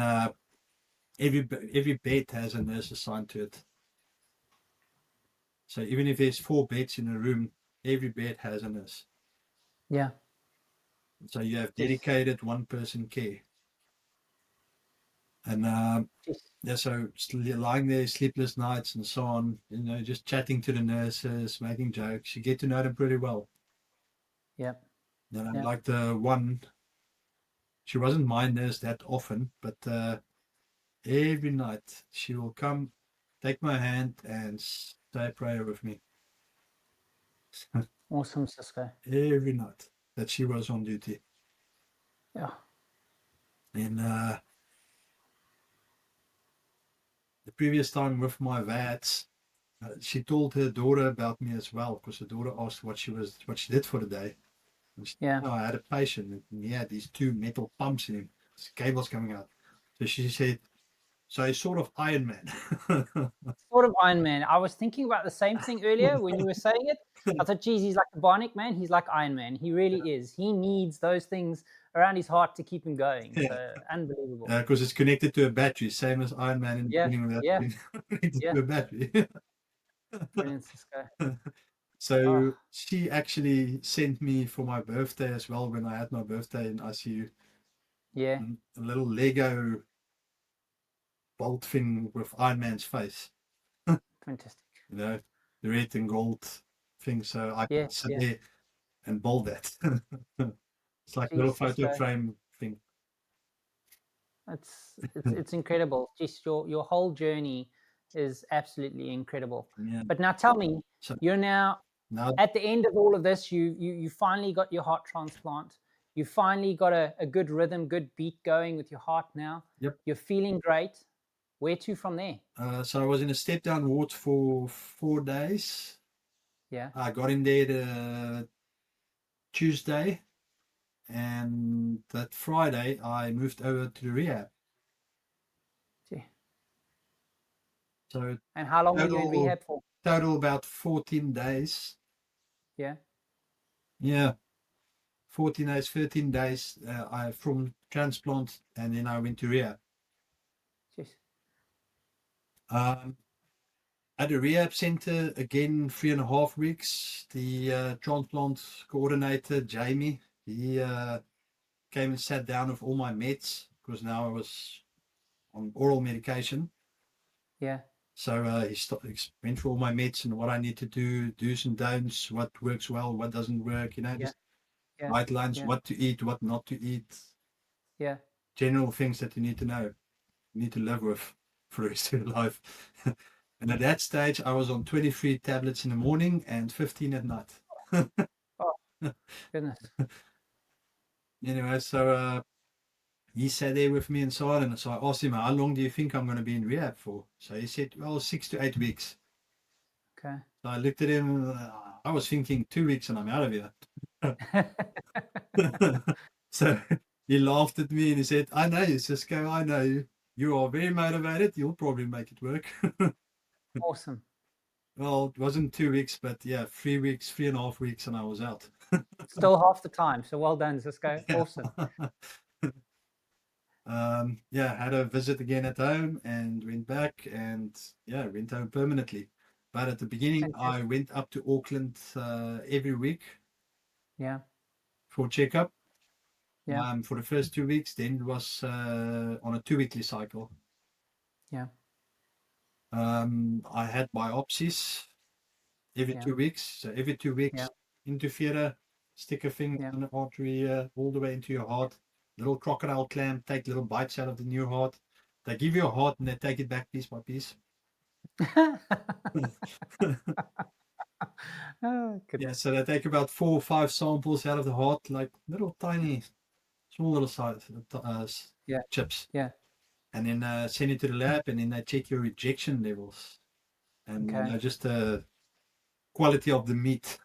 every bed has a nurse assigned to it. So even if there's 4 beds in a room, every bed has a nurse.
Yeah.
So you have
Jeez.
dedicated one person care. And
Jeez.
yeah, so lying there, sleepless nights and so on, just chatting to the nurses, making jokes. You get to know them pretty well.
Yeah. Yeah.
Like the one, she wasn't my nurse that often, but every night she will come, take my hand, and say a prayer with me.
Awesome, Cisko.
Every night that she was on duty.
Yeah.
And the previous time with my VATs, she told her daughter about me as well, because her daughter asked what she did for the day. And she
Yeah.
said, I had a patient, and he had these 2 metal pumps in him, cables coming out. So she said, so he's sort of Iron Man.
Sort of Iron Man. I was thinking about the same thing earlier when you were saying it. I thought, geez, he's like a Bionic Man. He's like Iron Man. He really is. He needs those things around his heart to keep him going.
Yeah.
So unbelievable.
Because it's connected to a battery, same as Iron Man in the
Yeah.
beginning of that
Yeah.
thing, connected
Yeah.
to a battery.
Brilliant, Cisko.
So she actually sent me for my birthday as well, when I had my birthday in ICU,
Yeah.
a little Lego bolt thing with Iron Man's face,
Fantastic.
the red and gold thing. So I
Yeah.
could sit
Yeah.
there and bolt that. It's like a little
Jeez,
photo
Cisko.
frame thing.
It's incredible. Just your whole journey is absolutely incredible.
Yeah.
But now tell me,
So
you're now
now,
at the end of all of this. You finally got your heart transplant. You finally got a good rhythm, good beat going with your heart now.
yep.
You're feeling great. Where to from there?
So I was in a step down ward for 4 days.
Yeah.
I got in there the Tuesday, and that Friday I moved over to the rehab.
Gee.
So
And how long were you in
total
rehab for?
total about 14 days.
Yeah.
Yeah, 14 days, 13 days. I from transplant, and then I went to rehab.
Jeez.
Um, At a rehab center, again, 3.5 weeks. The transplant coordinator, Jamie, he came and sat down with all my meds because now I was on oral medication.
Yeah.
So he went through all my meds and what I need to do, do's and don'ts, what works well, what doesn't work,
Yeah.
just
Yeah.
guidelines,
Yeah.
what to eat, what not to eat,
Yeah.
general things that you need to know, you need to live with for the rest of your life. And at that stage, I was on 23 tablets in the morning and 15 at night.
Oh, goodness.
Anyway, so he sat there with me and so on. And so I asked him, how long do you think I'm going to be in rehab for? So he said, well, 6 to 8 weeks.
Okay.
So I looked at him. I was thinking 2 weeks and I'm out of here. So he laughed at me and he said, I know you, Cisko. I know you. You are very motivated. You'll probably make it work.
Awesome.
Well, it wasn't 2 weeks, but yeah, 3 weeks, 3.5 weeks, and I was out.
Still half the time. So well done, Cisko.
Yeah.
Awesome.
Yeah, had a visit again at home and went back and yeah, went home permanently. But at the beginning, I
Fantastic.
went up to Auckland every week
Yeah.
for checkup.
Yeah.
For the first 2 weeks, then it was on a 2 weekly cycle.
Yeah.
I had biopsies every
Yeah.
2 weeks. So every 2 weeks,
Yeah.
interfere, stick a finger
Yeah.
in the artery all the way into your heart. Little crocodile clamp, take little bites out of the new heart. They give you a heart and they take it back piece by piece.
Oh,
Yeah,
goodness.
so they take about 4 or 5 samples out of the heart, like little tiny, small little size
Yeah.
chips.
Yeah.
And then send it to the lab, and then they check your rejection levels and
Okay.
just the quality of the meat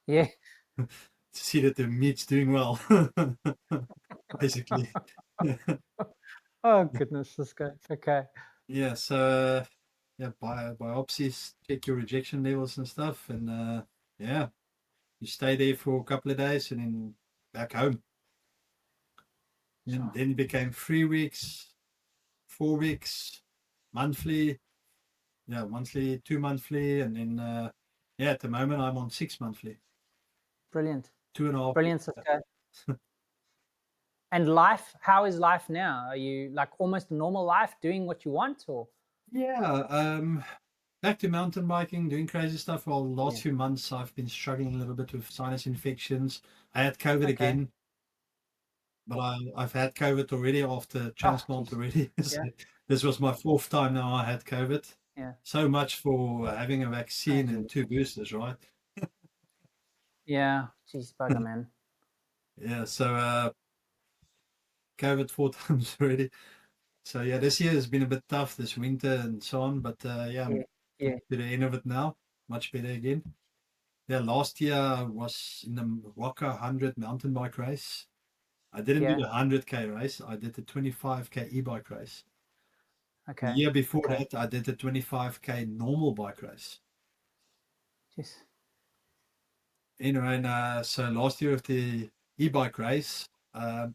Yeah.
to see that the meat's doing well, basically.
Oh, goodness, Cisko. Okay.
Yeah, so yeah, biopsies, check your rejection levels and stuff, and yeah, you stay there for a couple of days and then back home. And
Sure.
then it became 3 weeks, 4 weeks, monthly, yeah, monthly, 2 monthly, and then yeah, at the moment I'm on 6 monthly,
Brilliant.
2.5
Brilliant,
weeks.
Cisko. And life, how is life now? Are you like almost a normal life doing what you want or?
Yeah, back to mountain biking, doing crazy stuff. Well, the last
Yeah.
few months I've been struggling a little bit with sinus infections. I had COVID
Okay.
again, but I've had COVID already after
Oh,
transplant
geez.
already. So
Yeah.
this was my 4th time now I had COVID.
Yeah.
So much for having a
Oh,
vaccine and
geez.
2 boosters, right?
Yeah. Geez, bugger, man.
Yeah, so COVID 4 times already. So yeah, this year has been a bit tough, this winter and so on, but yeah,
Yeah.
I'm
Yeah.
to the end of it now. Much better again. Yeah, last year I was in the Waka 100 mountain bike race. I didn't do
Yeah.
the 100K race. I did the 25K e-bike race. The
Okay.
year before
Okay.
that, I did the 25K normal bike race.
Jeez.
Anyway, and so last year with the e-bike race, I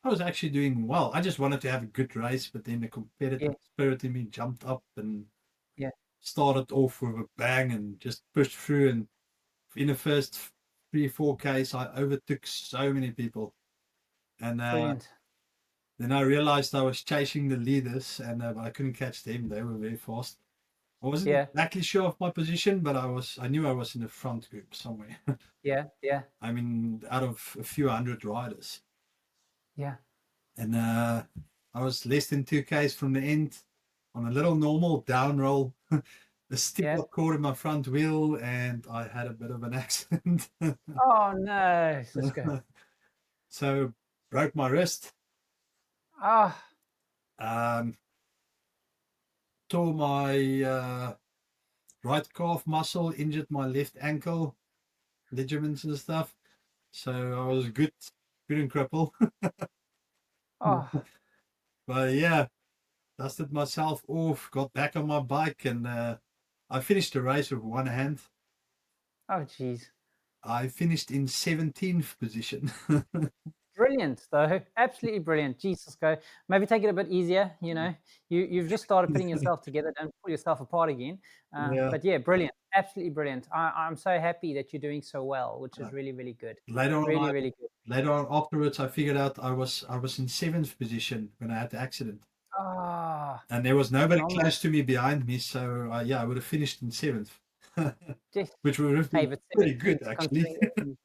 was actually doing well. I just wanted to have a good race, but then the competitive
Yeah.
spirit in me jumped up and
Yeah.
started off with a bang and just pushed through. And in the first 3, 4Ks, I overtook so many people. And
Brilliant.
then I realized I was chasing the leaders, and I couldn't catch them. They were very fast. I wasn't
Yeah.
exactly sure of my position, but I knew I was in the front group somewhere.
Yeah. Yeah.
I mean, out of a few hundred riders.
Yeah.
And I was less than 2Ks from the end on a little normal down roll. The stick
Yeah.
got caught in my front wheel and I had a bit of an accident.
Oh no, Cisko.
So broke my wrist,
Ah.
um, tore my right calf muscle, injured my left ankle, ligaments and stuff. So I was good and cripple.
Oh.
But yeah, dusted myself off, got back on my bike, and I finished the race with one hand.
Oh, geez.
I finished in 17th position.
Brilliant, though. Absolutely brilliant. Jesus, go. Maybe take it a bit easier. You've just started putting yourself together. Don't pull yourself apart again.
Yeah.
But yeah, brilliant. Absolutely brilliant. I'm so happy that you're doing so well, which is really, really good.
Later
Really,
on,
really good.
later on afterwards, I figured out I was in 7th position when I had the accident,
Ah,
and there was nobody
phenomenal.
close to me behind me. So I would have finished in 7th,
Just,
which would have
hey,
been
but
pretty
7th
good
is
actually.
considering everything.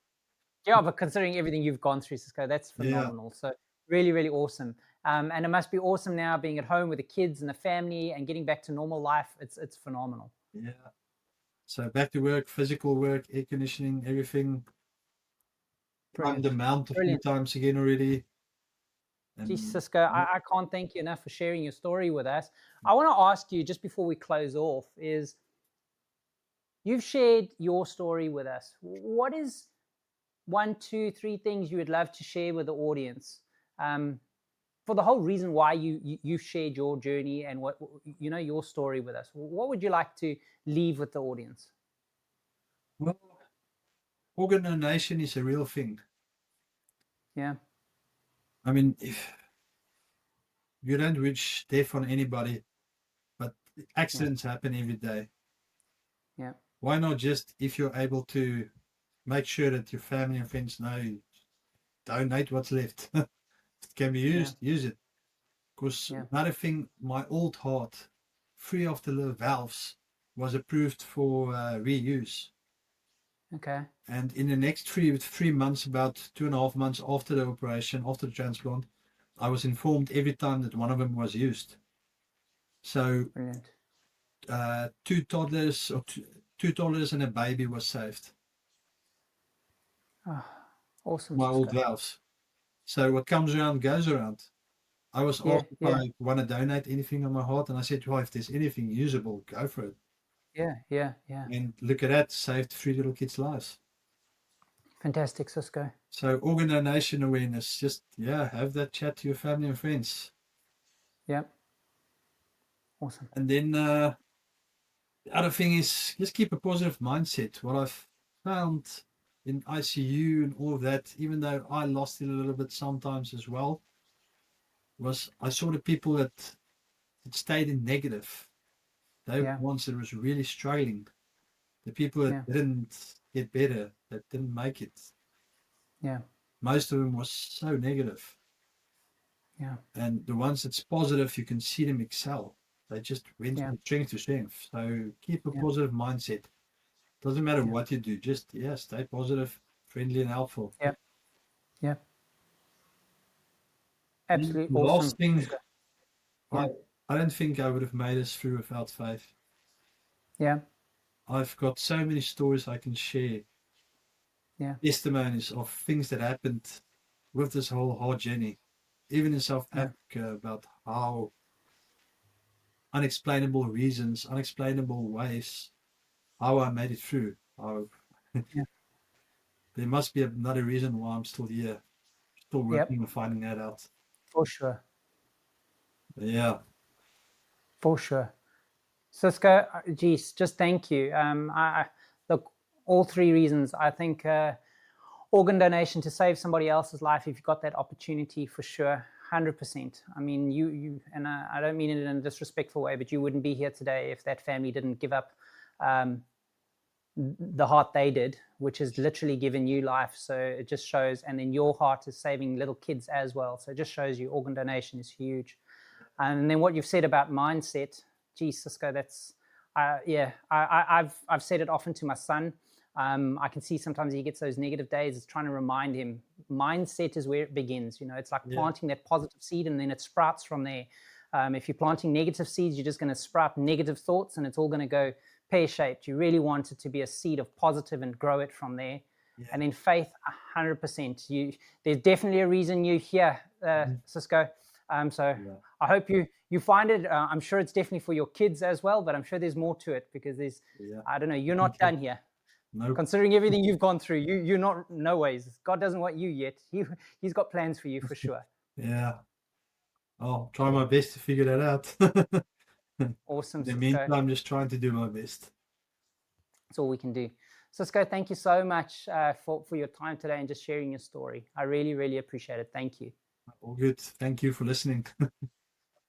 Yeah, but considering everything you've gone through, Cisko, that's
Yeah.
phenomenal. So really, really awesome. And it must be awesome now being at home with the kids and the family and getting back to normal life. It's phenomenal.
Yeah. So back to work, physical work, air conditioning, everything. Climbed
Brilliant.
the mount a few
Brilliant.
times again already.
Geez,
And
Cisko, I can't thank you enough for sharing your story with us. I want to ask you, just before we close off, is you've shared your story with us. What is 1, 2, 3 things you would love to share with the audience? For the whole reason why you've shared your journey and what your story with us. What would you like to leave with the audience?
well, organ donation is a real thing.
Yeah.
I mean, if you don't wish death on anybody, but accidents happen every day.
Yeah.
Why not just, if you're able to, make sure that your family and friends know, donate what's left. It can be used, use it. Because another thing, my old heart, 3 of the valves was approved for reuse.
Okay.
And in the next 3 months, about 2.5 months after the operation, after the transplant, I was informed every time that one of them was used. So
Brilliant.
2 toddlers or two toddlers and a baby was saved.
Oh, awesome.
My old
Cisko.
valves. So what comes around goes around. I was asked if I want to donate anything on my heart, and I said, well, if there's anything usable, go for it.
Yeah.
And look at that, saved 3 little kids' lives.
Fantastic, Cisko.
So organ donation awareness, just have that chat to your family and friends.
Yeah. Awesome.
And then the other thing is just keep a positive mindset. What I've found in ICU and all of that, even though I lost it a little bit sometimes as well, was I saw the people that stayed in negative. They were the ones that was really struggling. The people that didn't get better, that didn't make it.
Yeah.
Most of them was so negative.
Yeah.
And the ones that's positive, you can see them excel. They just went from strength to strength. So keep a positive mindset. Doesn't matter what you do, just stay positive, friendly and helpful.
Yeah. Absolutely
The
awesome.
last thing,
Yeah.
I don't think I would have made us through without faith.
Yeah.
I've got so many stories I can share.
Yeah.
Testimonies of things that happened with this whole hard journey, even in South Africa, about how unexplainable reasons, unexplainable ways, how I made it through. There must be another reason why I'm still here, still working on finding that out.
For sure.
Yeah.
For sure. Cisko, geez, just thank you. Look, all 3 reasons. I think organ donation to save somebody else's life, if you've got that opportunity, for sure, 100%. I mean, you and I don't mean it in a disrespectful way, but you wouldn't be here today if that family didn't give up the heart they did, which has literally given you life. So it just shows, and then your heart is saving little kids as well. So it just shows you organ donation is huge. And then what you've said about mindset, geez, Cisko, that's, I've said it often to my son. I can see sometimes he gets those negative days. It's trying to remind him, mindset is where it begins. It's like planting that positive seed, and then it sprouts from there. If you're planting negative seeds, you're just going to sprout negative thoughts, and it's all going to go pear-shaped. You really want it to be a seed of positive and grow it from there. And then faith, 100%. There's definitely a reason you're here, Cisko. I hope you find it. I'm sure it's definitely for your kids as well, but I'm sure there's more to it, because there's, I don't know, you're not done here.
Nope.
Considering everything you've gone through, you're not, no ways. God doesn't want you yet. He's got plans for you for sure.
Yeah. I'll try my best to figure that out.
Awesome.
In the meantime, I'm just trying to do my best.
That's all we can do. Cisko, thank you so much for your time today and just sharing your story. I really, really appreciate it. Thank you.
All good. Thank you for listening.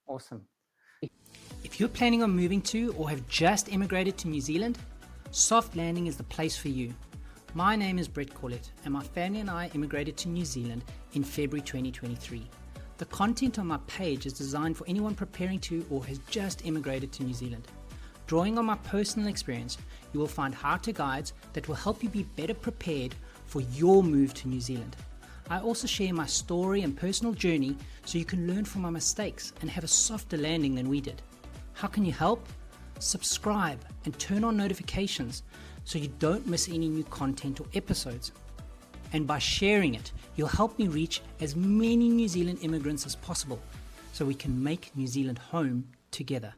Awesome. If you're planning on moving to or have just immigrated to New Zealand, Soft Landing is the place for you. My name is Brett Corlett, and my family and I immigrated to New Zealand in February 2023. The content on my page is designed for anyone preparing to or has just immigrated to New Zealand. Drawing on my personal experience, you will find how-to guides that will help you be better prepared for your move to New Zealand. I also share my story and personal journey so you can learn from my mistakes and have a softer landing than we did. How can you help? Subscribe and turn on notifications so you don't miss any new content or episodes. And by sharing it, you'll help me reach as many New Zealand immigrants as possible so we can make New Zealand home together.